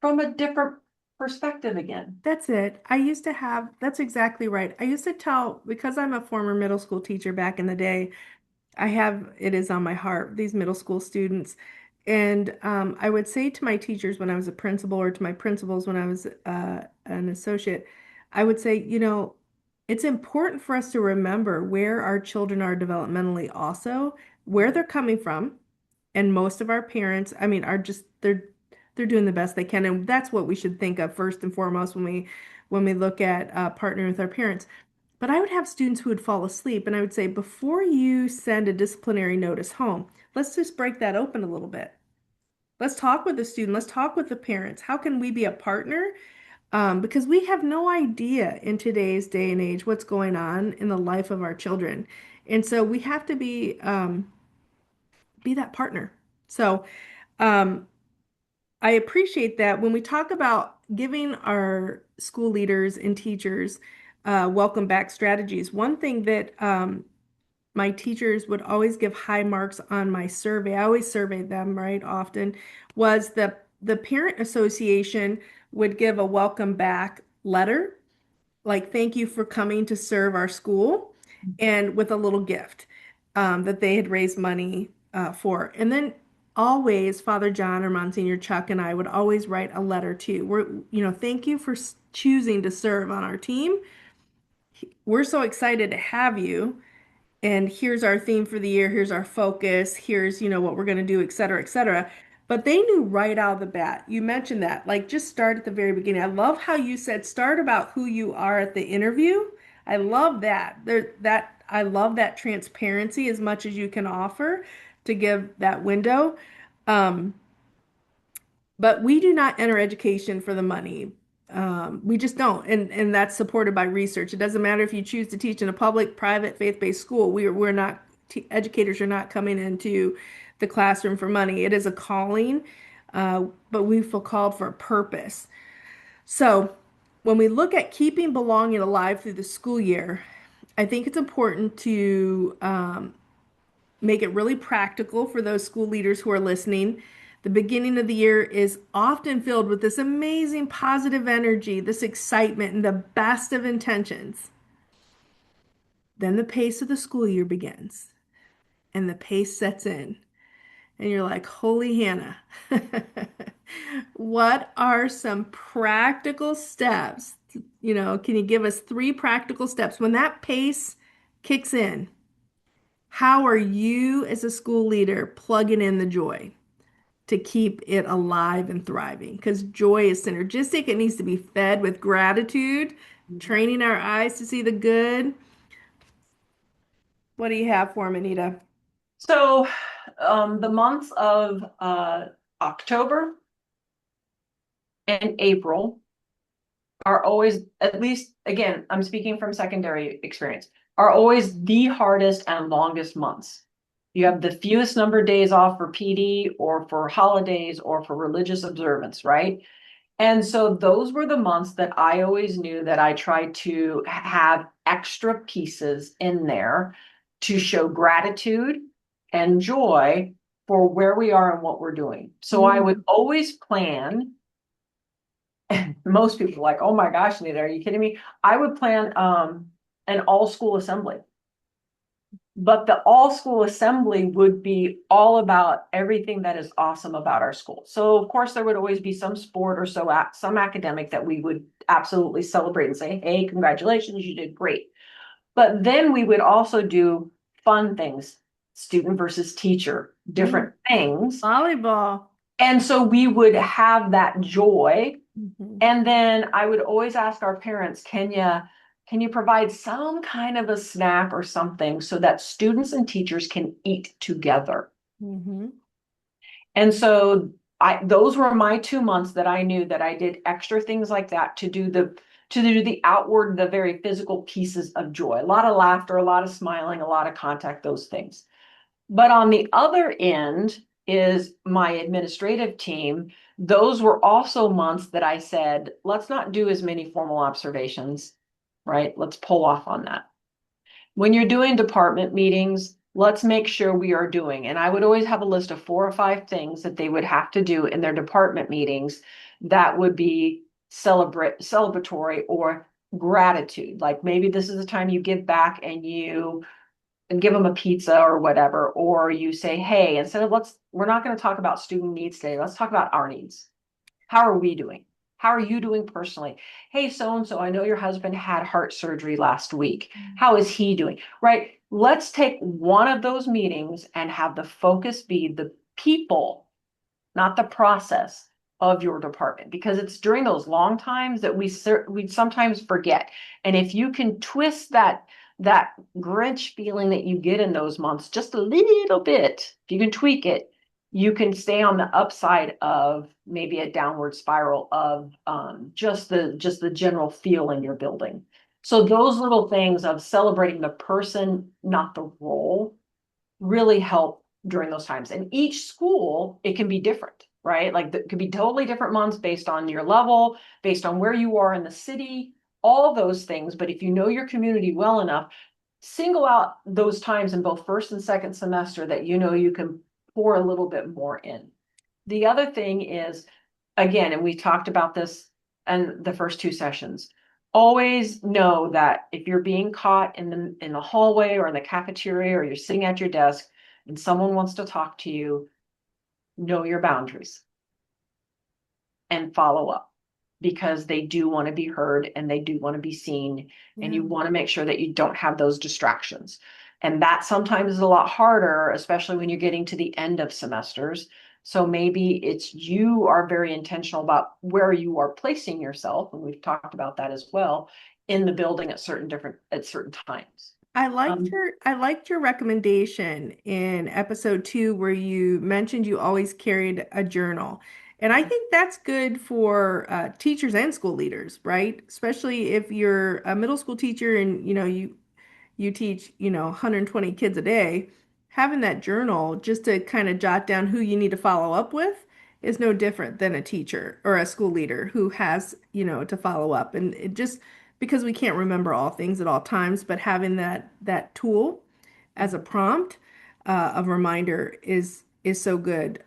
S2: from a different perspective again.
S1: That's it. I used to have, that's exactly right. I used to tell, because I'm a former middle school teacher back in the day, I have, it is on my heart, these middle school students. And I would say to my teachers when I was a principal or to my principals when I was an associate, I would say, it's important for us to remember where our children are developmentally also, where they're coming from. And most of our parents, I mean, are just they're doing the best they can, and that's what we should think of first and foremost when we look at partnering with our parents. But I would have students who would fall asleep, and I would say, before you send a disciplinary notice home, let's just break that open a little bit. Let's talk with the student. Let's talk with the parents. How can we be a partner? Because we have no idea in today's day and age what's going on in the life of our children, and so we have to be that partner. So. Um, I appreciate that when we talk about giving our school leaders and teachers welcome back strategies. One thing that my teachers would always give high marks on my survey, I always surveyed them, right, often, was the parent association would give a welcome back letter like thank you for coming to serve our school and with a little gift that they had raised money for. And then always Father John or Monsignor Chuck and I would always write a letter too. Thank you for choosing to serve on our team. We're so excited to have you. And here's our theme for the year. Here's our focus. Here's, what we're going to do, et cetera, et cetera. But they knew right out of the bat. You mentioned that, like just start at the very beginning. I love how you said start about who you are at the interview. I love that. I love that transparency as much as you can offer to give that window. Um, but we do not enter education for the money. We just don't, and that's supported by research. It doesn't matter if you choose to teach in a public, private, faith-based school. We're not educators are not coming into the classroom for money. It is a calling, but we feel called for a purpose. So when we look at keeping belonging alive through the school year, I think it's important to make it really practical for those school leaders who are listening. The beginning of the year is often filled with this amazing positive energy, this excitement, and the best of intentions. Then the pace of the school year begins and the pace sets in. And you're like, Holy Hannah, what are some practical steps? Can you give us three practical steps when that pace kicks in? How are you as a school leader plugging in the joy to keep it alive and thriving? Because joy is synergistic. It needs to be fed with gratitude, training our eyes to see the good. What do you have for me, Anita?
S2: So the months of October and April are always, at least again, I'm speaking from secondary experience, are always the hardest and longest months. You have the fewest number of days off for PD or for holidays or for religious observance, right? And so those were the months that I always knew that I tried to have extra pieces in there to show gratitude and joy for where we are and what we're doing. So I would
S1: Mm.
S2: always plan. Most people are like, oh my gosh, Nita, are you kidding me? I would plan an all school assembly. but the all school assembly would be all about everything that is awesome about our school. So of course there would always be some sport or some academic that we would absolutely celebrate and say, hey, congratulations, you did great. But then we would also do fun things, student versus teacher,
S1: Mm,
S2: different things.
S1: volleyball.
S2: And so we would have that joy.
S1: Mhm.
S2: And then I would always ask our parents, can you provide some kind of a snack or something so that students and teachers can eat together?
S1: Mhm.
S2: And so those were my 2 months that I knew that I did extra things like that to do the outward, the very physical pieces of joy. A lot of laughter, a lot of smiling, a lot of contact, those things. But on the other end is my administrative team. Those were also months that I said, let's not do as many formal observations, right? Let's pull off on that. When you're doing department meetings, let's make sure we are doing. And I would always have a list of 4 or 5 things that they would have to do in their department meetings that would be celebratory or gratitude. Like maybe this is the time you give back and you give them a pizza or whatever, or you say, hey, instead of we're not going to talk about student needs today. Let's talk about our needs. How are we doing? How are you doing personally? Hey, so and so, I know your husband had heart surgery last week. How is he doing? Right? Let's take one of those meetings and have the focus be the people, not the process of your department, because it's during those long times that we sometimes forget. And if you can twist that Grinch feeling that you get in those months just a little bit, if you can tweak it, you can stay on the upside of maybe a downward spiral of just the general feel in your building. So those little things of celebrating the person, not the role, really help during those times. And each school, it can be different, right? Like it could be totally different months based on your level, based on where you are in the city, all those things. But if you know your community well enough, single out those times in both first and second semester that you know you can pour a little bit more in. The other thing is, again, and we talked about this in the first 2 sessions, always know that if you're being caught in the hallway or in the cafeteria or you're sitting at your desk and someone wants to talk to you, know your boundaries and follow up, because they do want to be heard and they do want to be seen, and
S1: Yeah.
S2: you want to make sure that you don't have those distractions. And that sometimes is a lot harder, especially when you're getting to the end of semesters. So maybe it's you are very intentional about where you are placing yourself, and we've talked about that as well, in the building at certain times. Um,
S1: I liked your recommendation in episode 2 where you mentioned you always carried a journal. And I think that's good for teachers and school leaders, right? Especially if you're a middle school teacher and you teach, 120 kids a day, having that journal just to kind of jot down who you need to follow up with is no different than a teacher or a school leader who has, to follow up. And it just because we can't remember all things at all times, but having that tool as a prompt of reminder is so good.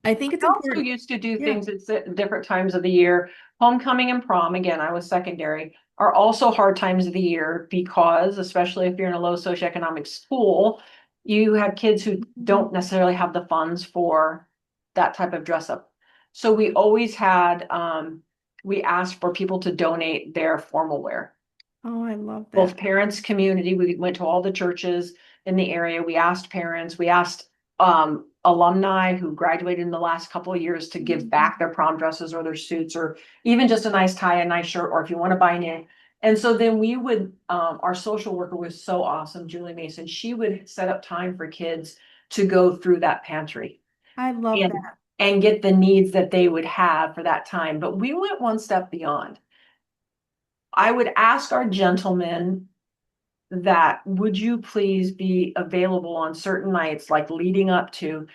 S1: I think it's
S2: I also
S1: important.
S2: used to do
S1: Yeah.
S2: things at different times of the year. Homecoming and prom, again, I was secondary, are also hard times of the year because, especially if you're in a low socioeconomic school, you have kids who
S1: Mhm.
S2: don't necessarily have the funds for that type of dress up. So we asked for people to donate their formal wear,
S1: Oh, I love
S2: both
S1: that.
S2: parents, community. We went to all the churches in the area. We asked parents, we asked alumni who graduated in the last couple of years to give
S1: Mhm.
S2: back their prom dresses or their suits, or even just a nice tie, a nice shirt, or if you want to buy new. And so then we would, our social worker was so awesome, Julie Mason. She would set up time for kids to go through that pantry
S1: I love
S2: and
S1: that.
S2: and get the needs that they would have for that time. But we went one step beyond. I would ask our gentlemen that would you please be available on certain nights, like leading up to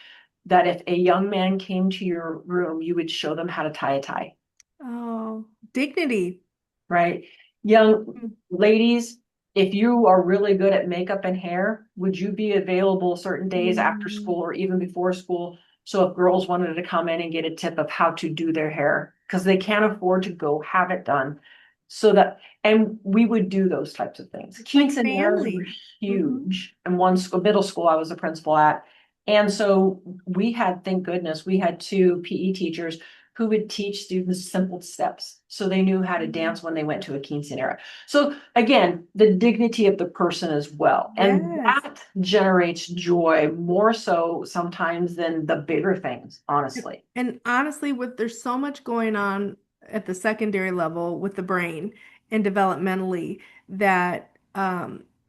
S2: that, if a young man came to your room, you would show them how to tie a tie,
S1: Oh, dignity.
S2: right? Young ladies, if you are really good at makeup and hair, would you be available certain days after
S1: Mhm.
S2: school or even before school? So if girls wanted to come in and get a tip of how to do their hair, because they can't afford to go have it done, so that, and we would do those types of things.
S1: It's like
S2: Quinceañeras were
S1: family. Hmm.
S2: huge. And one school, middle school, I was a principal at. And so we had, thank goodness, we had two PE teachers who would teach students simple steps so they knew how to dance when they went to a quinceañera. So again, the dignity of the person as well. And
S1: Yes.
S2: that generates joy more so sometimes than the bigger things, honestly.
S1: And honestly, with there's so much going on at the secondary level with the brain and developmentally that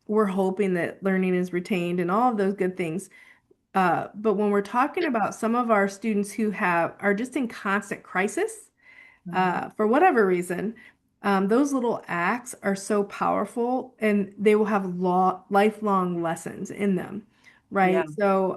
S1: we're hoping that learning is retained and all of those good things. But when we're talking about some of our students who have are just in constant crisis, for whatever reason, those little acts are so powerful and they will have lifelong lessons in them,
S2: Yeah.
S1: right? So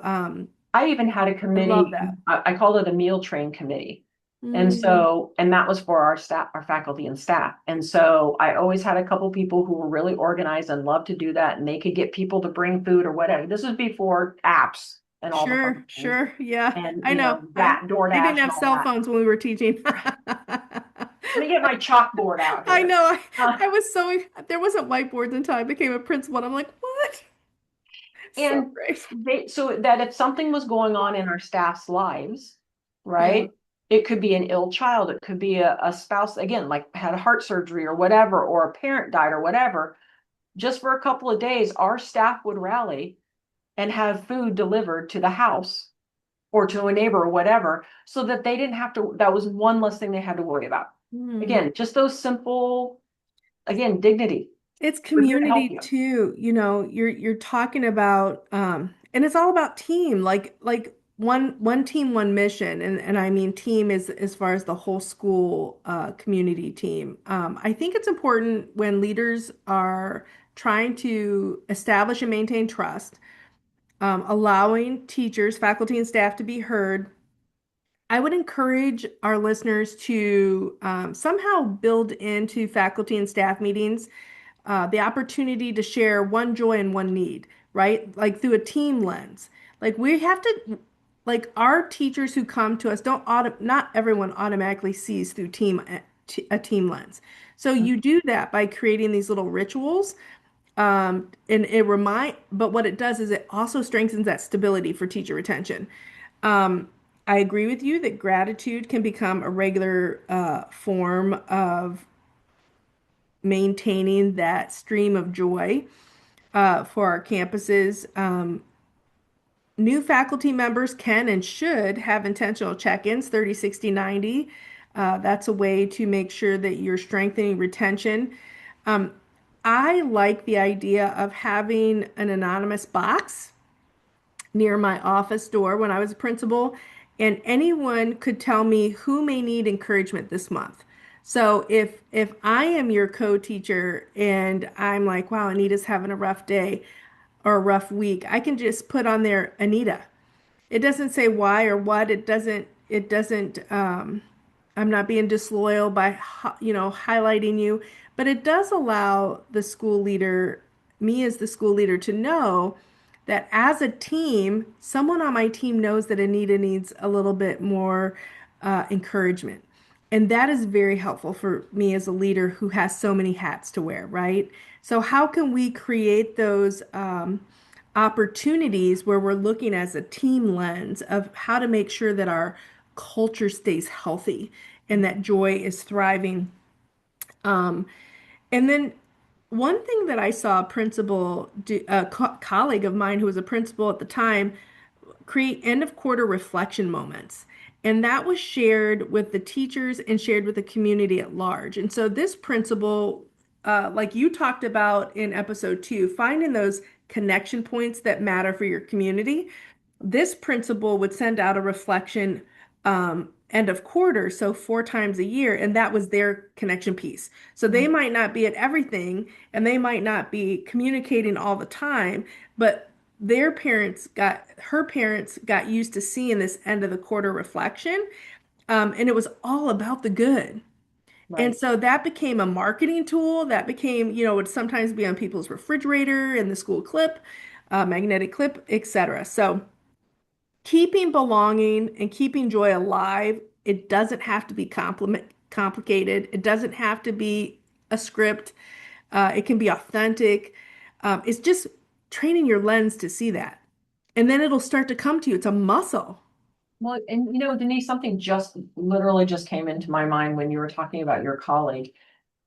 S2: I even had a
S1: I love
S2: committee,
S1: that.
S2: I called it a meal train committee. And
S1: Mm,
S2: so, and that was for our staff, our faculty and staff. And so I always had a couple people who were really organized and loved to do that. And they could get people to bring food or whatever. This was before apps and all the fun
S1: sure,
S2: things.
S1: sure. Yeah,
S2: And,
S1: I know.
S2: that
S1: They
S2: DoorDash
S1: didn't
S2: and
S1: have
S2: all
S1: cell
S2: that.
S1: phones when we were teaching.
S2: Let me get my chalkboard out
S1: I
S2: here.
S1: know.
S2: Uh,
S1: I was so, there wasn't whiteboards until I became a principal. And I'm like, what? So
S2: And
S1: great.
S2: so that if something was going on in our staff's lives,
S1: Yeah.
S2: right? It could be an ill child, it could be a spouse, again, like had heart surgery or whatever, or a parent died or whatever. Just for a couple of days, our staff would rally and have food delivered to the house or to a neighbor or whatever, so that they didn't have to, that was one less thing they had to worry about.
S1: Hmm.
S2: Again, just those simple, again, dignity.
S1: It's
S2: We're here to help
S1: community
S2: you.
S1: too. You're talking about and it's all about team. Like one team, one mission. And I mean team is as far as the whole school community team. I think it's important when leaders are trying to establish and maintain trust, allowing teachers, faculty, and staff to be heard. I would encourage our listeners to somehow build into faculty and staff meetings the opportunity to share one joy and one need, right? Like through a team lens. Like we have to, like our teachers who come to us don't not everyone automatically sees through a team lens. So you do that by creating these little rituals. And but what it does is it also strengthens that stability for teacher retention. Um, I agree with you that gratitude can become a regular form of maintaining that stream of joy for our campuses. New faculty members can and should have intentional check-ins, 30, 60, 90. That's a way to make sure that you're strengthening retention. Um, I like the idea of having an anonymous box near my office door when I was a principal, and anyone could tell me who may need encouragement this month. So if I am your co-teacher and I'm like, wow, Anita's having a rough day or a rough week, I can just put on there Anita. It doesn't say why or what. It doesn't, I'm not being disloyal by, highlighting you, but it does allow the school leader, me as the school leader, to know that as a team, someone on my team knows that Anita needs a little bit more encouragement. And that is very helpful for me as a leader who has so many hats to wear, right? So, how can we create those opportunities where we're looking as a team lens of how to make sure that our culture stays healthy and that joy is thriving? And then one thing that I saw a principal, a colleague of mine who was a principal at the time, create end of quarter reflection moments. And that was shared with the teachers and shared with the community at large. And so this principle, like you talked about in episode 2, finding those connection points that matter for your community, this principal would send out a reflection end of quarter, so 4 times a year, and that was their connection piece. So they might not be at everything and they might not be communicating all the time, but her parents got used to seeing this end of the quarter reflection, and it was all about the good. And
S2: Right.
S1: so that became a marketing tool that became, would sometimes be on people's refrigerator in the school clip, magnetic clip, etc. So keeping belonging and keeping joy alive, it doesn't have to be complicated. It doesn't have to be a script. It can be authentic. It's just training your lens to see that. And then it'll start to come to you. It's a muscle.
S2: Well, and Denise, something just literally just came into my mind when you were talking about your colleague.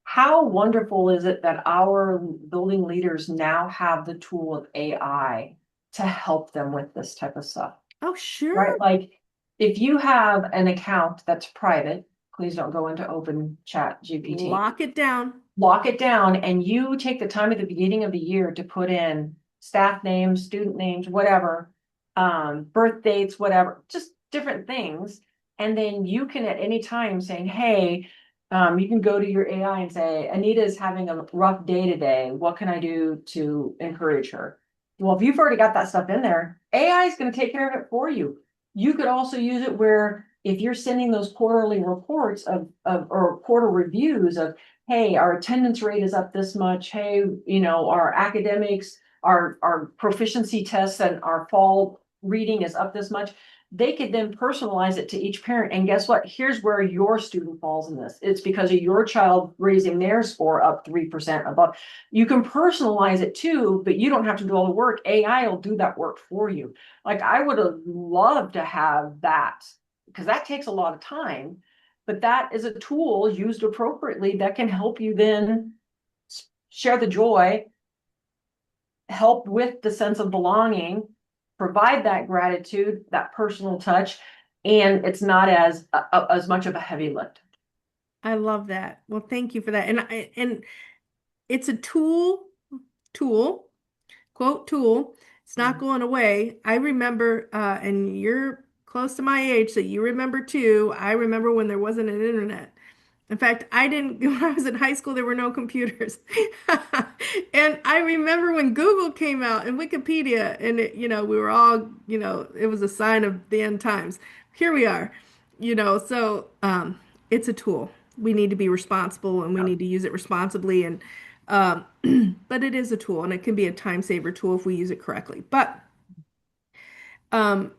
S2: How wonderful is it that our building leaders now have the tool of AI to help them with this type of stuff,
S1: Oh, sure.
S2: right? Like if you have an account that's private, please don't go into open chat GPT.
S1: Lock it down.
S2: Lock it down, and you take the time at the beginning of the year to put in staff names, student names, whatever, birth dates, whatever, just different things. And then you can at any time saying, hey, you can go to your AI and say, Anita is having a rough day today. What can I do to encourage her? Well, if you've already got that stuff in there, AI is going to take care of it for you. You could also use it where if you're sending those quarterly reports of or quarter reviews of, hey, our attendance rate is up this much. Hey, our academics, our proficiency tests and our fall reading is up this much. They could then personalize it to each parent. And guess what? Here's where your student falls in this. It's because of your child raising their score up 3% above. You can personalize it too, but you don't have to do all the work. AI will do that work for you. Like I would have loved to have that because that takes a lot of time. But that is a tool used appropriately that can help you then share the joy, help with the sense of belonging, provide that gratitude, that personal touch, and it's not as much of a heavy lift.
S1: I love that. Well, thank you for that. And it's a tool, quote tool. It's not
S2: Mm.
S1: going away. I remember, and you're close to my age, so you remember too. I remember when there wasn't an internet. In fact, I didn't, when I was in high school, there were no computers. And I remember when Google came out and Wikipedia, and we were all, it was a sign of the end times. Here we are, it's a tool. We need to be responsible and we need to use it responsibly. And, um, but it is a tool and it can be a time saver tool if we use it correctly. But, um,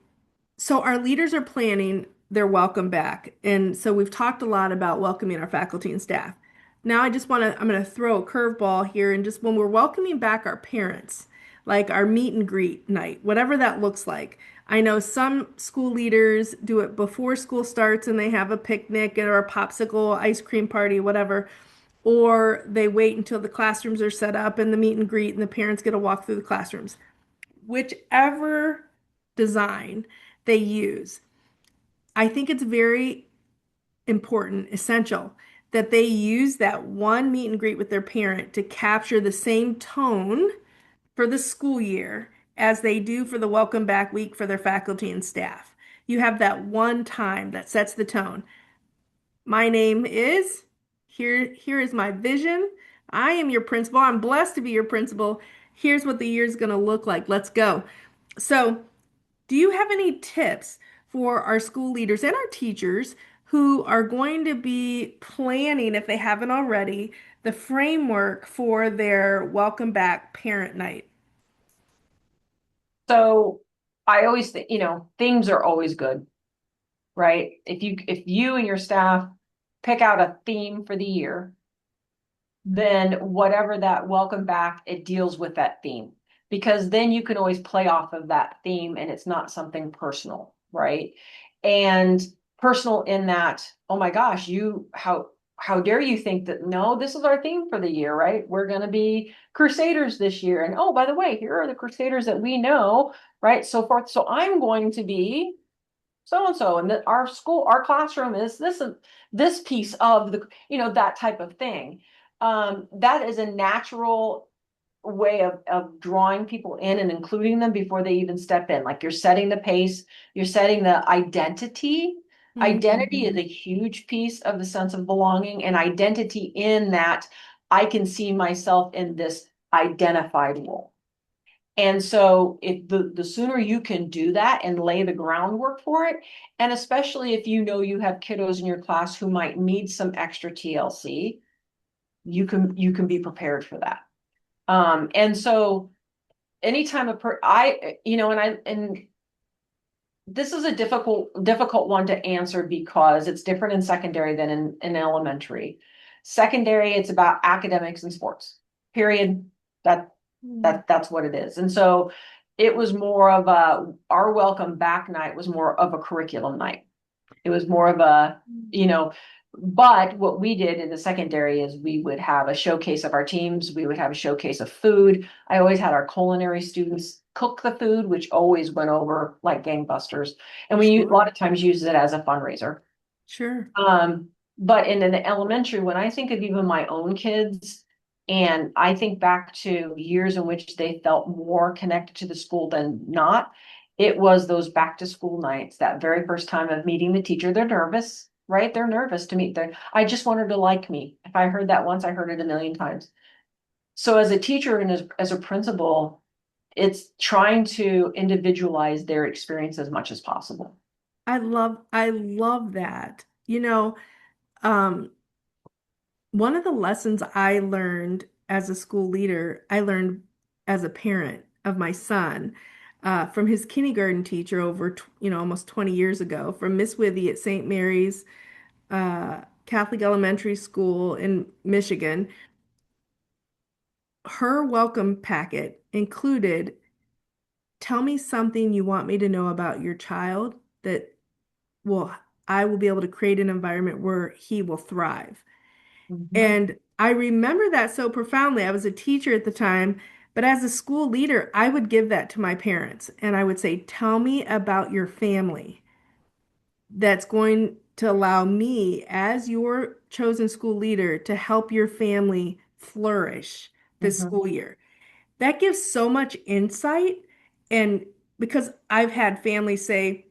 S1: so our leaders are planning their welcome back. And so we've talked a lot about welcoming our faculty and staff. Now I'm going to throw a curveball here and just when we're welcoming back our parents, like our meet and greet night, whatever that looks like. I know some school leaders do it before school starts and they have a picnic or a popsicle, ice cream party, whatever. Or they wait until the classrooms are set up and the meet and greet and the parents get to walk through the classrooms. Whichever design they use, I think it's very important, essential that they use that one meet and greet with their parent to capture the same tone for the school year as they do for the welcome back week for their faculty and staff. You have that one time that sets the tone. My name is, here is my vision. I am your principal. I'm blessed to be your principal. Here's what the year is going to look like. Let's go. So, do you have any tips for our school leaders and our teachers who are going to be planning, if they haven't already, the framework for their welcome back parent night?
S2: So I always think, themes are always good, right? If you and your staff pick out a theme for the year, then whatever that welcome back, it deals with that theme. Because then you can always play off of that theme and it's not something personal, right? And personal in that, oh my gosh, how dare you think that no, this is our theme for the year, right? We're going to be Crusaders this year. And oh, by the way, here are the Crusaders that we know, right? So forth. So I'm going to be so and so, and that our classroom is this piece of the, that type of thing. That is a natural way of drawing people in and including them before they even step in. Like you're setting the pace, you're setting the identity. Identity is
S1: Mhm.
S2: a huge piece of the sense of belonging, and identity in that I can see myself in this identified role. And so if the sooner you can do that and lay the groundwork for it, and especially if you have kiddos in your class who might need some extra TLC, you can be prepared for that. And so anytime and this is a difficult one to answer because it's different in secondary than in elementary. Secondary, it's about academics and sports. Period. That
S1: Mm.
S2: that's what it is. And so it was more of our welcome back night was more of a curriculum night. It was more of a, you know, but what we did in the secondary is we would have a showcase of our teams. We would have a showcase of food. I always had our culinary students cook the food, which always went over like gangbusters. And we a
S1: Sure,
S2: lot of times use it as a fundraiser.
S1: sure.
S2: Um, but in the elementary, when I think of even my own kids, and I think back to years in which they felt more connected to the school than not, it was those back to school nights, that very first time of meeting the teacher. They're nervous, right? They're nervous to meet their, I just want her to like me. If I heard that once, I heard it a million times. So as a teacher and as a principal, it's trying to individualize their experience as much as possible.
S1: I love that. Um, one of the lessons I learned as a school leader, I learned as a parent of my son, from his kindergarten teacher over, almost 20 years ago, from Miss Withy at St. Mary's Catholic Elementary School in Michigan. Her welcome packet included, tell me something you want me to know about your child that will I will be able to create an environment where he will thrive.
S2: Mhm.
S1: And I remember that so profoundly. I was a teacher at the time, but as a school leader, I would give that to my parents and I would say, tell me about your family that's going to allow me, as your chosen school leader, to help your family flourish this
S2: Mhm.
S1: school year. That gives so much insight. And because I've had families say,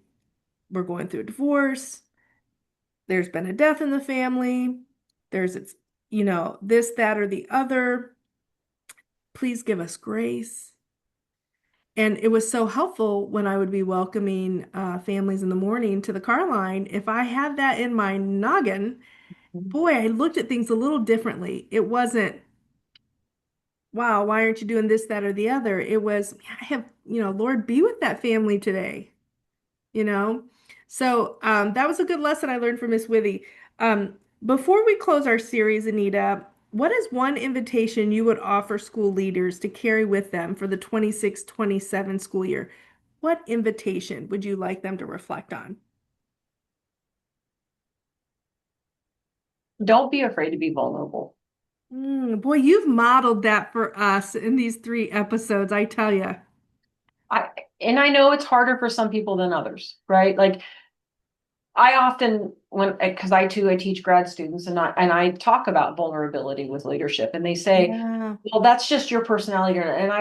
S1: we're going through a divorce, there's been a death in the family, there's, this, that, or the other. Please give us grace. And it was so helpful when I would be welcoming families in the morning to the car line. If I had that in my noggin, boy, I looked at things a little differently. It wasn't, wow, why aren't you doing this, that, or the other? It was, "Man, I have, Lord, be with that family today, you know? So that was a good lesson I learned from Miss Withy. Before we close our series, Anita, what is one invitation you would offer school leaders to carry with them for the 26-27 school year? What invitation would you like them to reflect on?
S2: Don't be afraid to be vulnerable.
S1: Boy, you've modeled that for us in these 3 episodes, I tell you.
S2: I and I know it's harder for some people than others, right? Like I often because I teach grad students and I talk about vulnerability with leadership and they say,
S1: Yeah.
S2: well, that's just your personality. And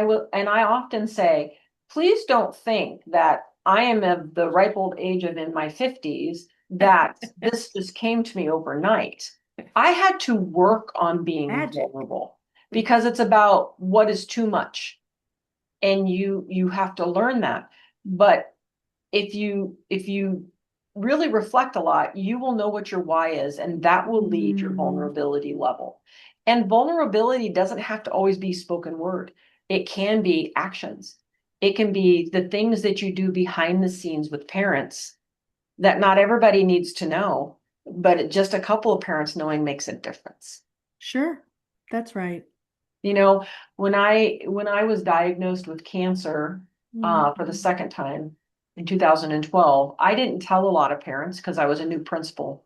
S2: I often say, please don't think that I am of the ripe old age of in my 50s that this just came to me overnight. I had to work on being
S1: Magic.
S2: vulnerable because it's about what is too much and you have to learn that. But if you really reflect a lot, you will know what your why is, and that will lead your
S1: Mm,
S2: vulnerability level. And vulnerability doesn't have to always be spoken word. It can be actions. It can be the things that you do behind the scenes with parents that not everybody needs to know, but just a couple of parents knowing makes a difference.
S1: sure. That's right.
S2: You know, when I was diagnosed with cancer for the
S1: Mm,
S2: second time in 2012, I didn't tell a lot of parents because I was a new principal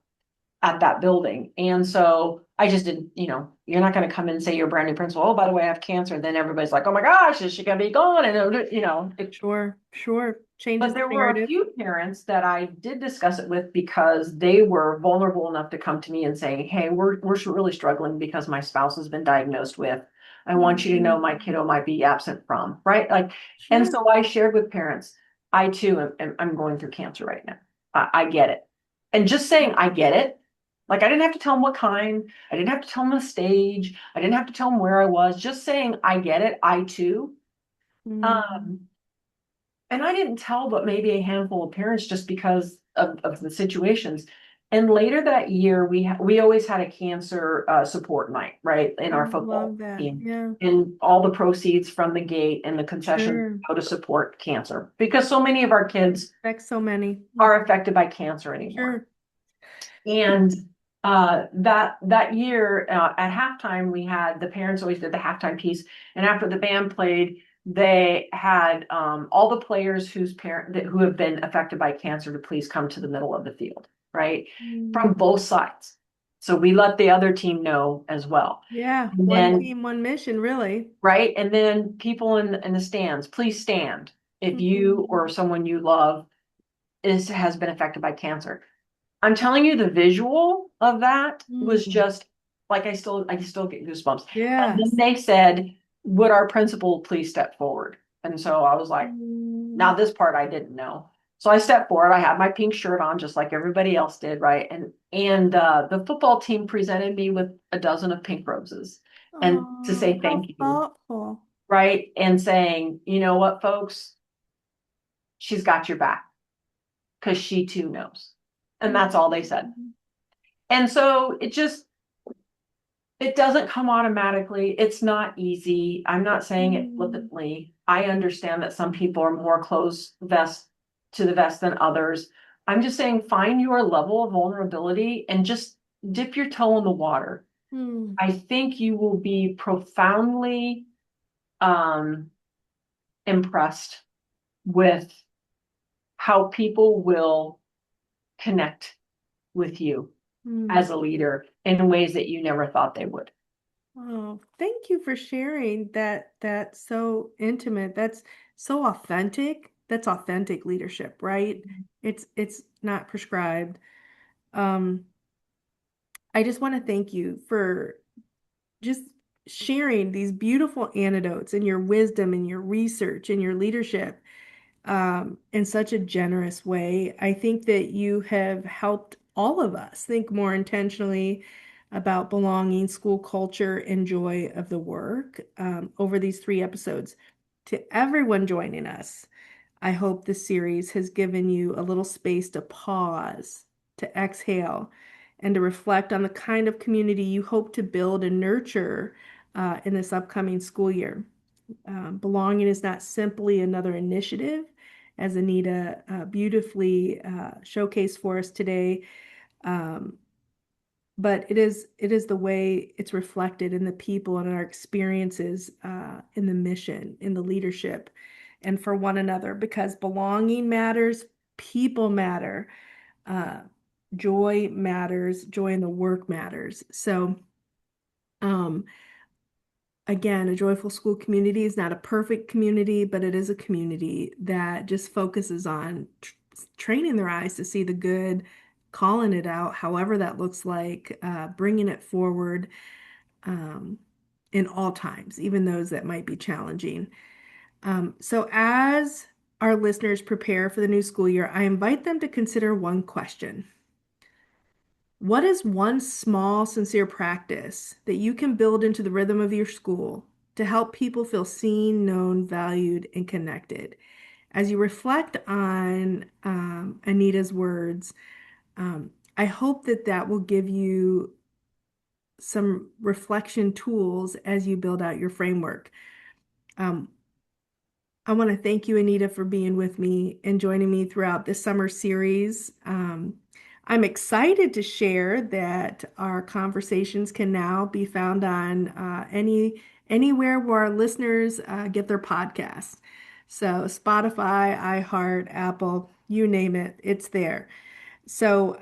S2: at that building. And so I just didn't, you're not going to come in and say you're a brand new principal. Oh, by the way, I have cancer. And then everybody's like, oh my gosh, is she going to be gone? And,
S1: sure, sure. Changes
S2: but
S1: the
S2: there were a
S1: narrative.
S2: few parents that I did discuss it with because they were vulnerable enough to come to me and say, "Hey, we're really struggling because my spouse has been diagnosed with. I want you to know
S1: Mm,
S2: my kiddo might be absent from, right?" Like, and
S1: sure.
S2: so I shared with parents, I too am going through cancer right now. I get it. And just saying I get it, like I didn't have to tell them what kind, I didn't have to tell them the stage, I didn't have to tell them where I was, just saying I get it, I too.
S1: Mm,
S2: Um, and I didn't tell but maybe a handful of parents just because of the situations. And later that year, we always had a cancer support night, right, in
S1: I
S2: our football
S1: love that.
S2: team.
S1: Yeah,
S2: And all the proceeds from the gate and the concessions
S1: sure.
S2: go to support cancer because so many of our kids
S1: Affects so many.
S2: are affected by cancer anymore.
S1: Sure.
S2: And that year at halftime, we had the parents always did the halftime piece, and after the band played, they had all the players who have been affected by cancer to please come to the middle of the field, right, from
S1: Mm.
S2: both sides. So we let the other team know as well,
S1: Yeah,
S2: and
S1: one
S2: then
S1: team, one mission, really.
S2: right, and then people in the stands, please stand if you
S1: Mhm.
S2: or someone you love is has been affected by cancer. I'm telling you, the visual of that was
S1: Mm.
S2: just like I still get goosebumps. And then
S1: Yes.
S2: they said, "Would our principal please step forward?" And so I was like, "Now
S1: Mm.
S2: this part I didn't know." So I stepped forward. I had my pink shirt on, just like everybody else did, right? And the football team presented me with a dozen of pink roses, and to
S1: Oh,
S2: say
S1: how
S2: thank you,
S1: thoughtful.
S2: right? And saying, you know what, folks, she's got your back because she too knows, and that's all they said.
S1: Mm.
S2: And so it doesn't come automatically. It's not easy. I'm not saying it
S1: Mm.
S2: flippantly. I understand that some people are more close vest to the vest than others. I'm just saying find your level of vulnerability and just dip your toe in the water.
S1: Mm.
S2: I think you will be profoundly um, impressed with how people will connect with you
S1: Mm.
S2: as a leader in ways that you never thought they would.
S1: Oh, thank you for sharing that. That's so intimate. That's so authentic. That's authentic leadership, right? It's not prescribed. Um, I just want to thank you for just sharing these beautiful anecdotes and your wisdom and your research and your leadership in such a generous way. I think that you have helped all of us think more intentionally about belonging, school culture, and joy of the work over these 3 episodes. To everyone joining us, I hope this series has given you a little space to pause, to exhale, and to reflect on the kind of community you hope to build and nurture in this upcoming school year. Belonging is not simply another initiative, as Anita beautifully showcased for us today, um, but it is the way it's reflected in the people and our experiences in the mission, in the leadership, and for one another. Because belonging matters, people matter, uh, joy matters, joy in the work matters. So. Um, Again, a joyful school community is not a perfect community, but it is a community that just focuses on training their eyes to see the good, calling it out, however that looks like, bringing it forward um, in all times, even those that might be challenging. So, as our listeners prepare for the new school year, I invite them to consider one question. What is one small, sincere practice that you can build into the rhythm of your school to help people feel seen, known, valued, and connected? As you reflect on Anita's words, I hope that that will give you some reflection tools as you build out your framework. Um, I want to thank you, Anita, for being with me and joining me throughout this summer series. I'm excited to share that our conversations can now be found on anywhere where our listeners get their podcasts. So Spotify, iHeart, Apple, you name it, it's there. So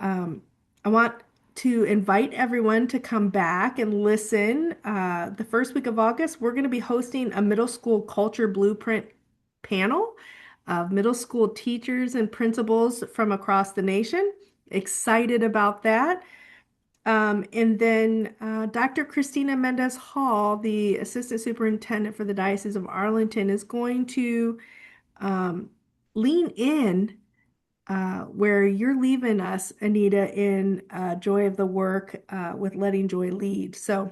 S1: I want to invite everyone to come back and listen. The first week of August, we're going to be hosting a middle school culture blueprint panel of middle school teachers and principals from across the nation. Excited about that. And then Dr. Christina Mendez Hall, the Assistant Superintendent for the Diocese of Arlington, is going to um, lean in where you're leaving us, Anita, in Joy of the Work with Letting Joy Lead. So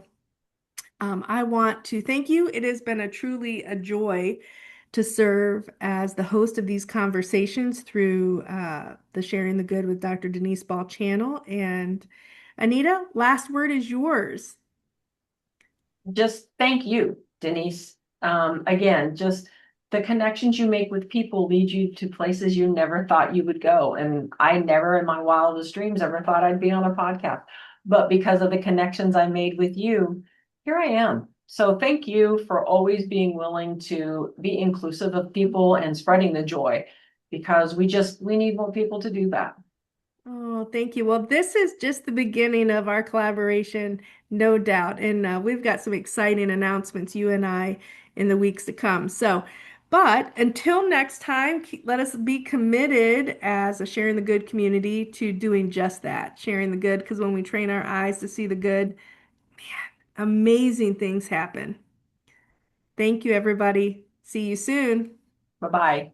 S1: I want to thank you. It has been a truly a joy to serve as the host of these conversations through the Sharing the Good with Dr. Denise Ball channel. And Anita, last word is yours.
S2: Just thank you, Denise. Again, just the connections you make with people lead you to places you never thought you would go. And I never in my wildest dreams ever thought I'd be on a podcast. but because of the connections I made with you, here I am. So thank you for always being willing to be inclusive of people and spreading the joy, because we need more people to do that.
S1: Oh, thank you. Well, this is just the beginning of our collaboration, no doubt. And we've got some exciting announcements, you and I, in the weeks to come. So, but until next time, let us be committed as a Sharing the Good community to doing just that, sharing the good, because when we train our eyes to see the good, amazing things happen. Thank you, everybody. See you soon.
S2: Bye bye.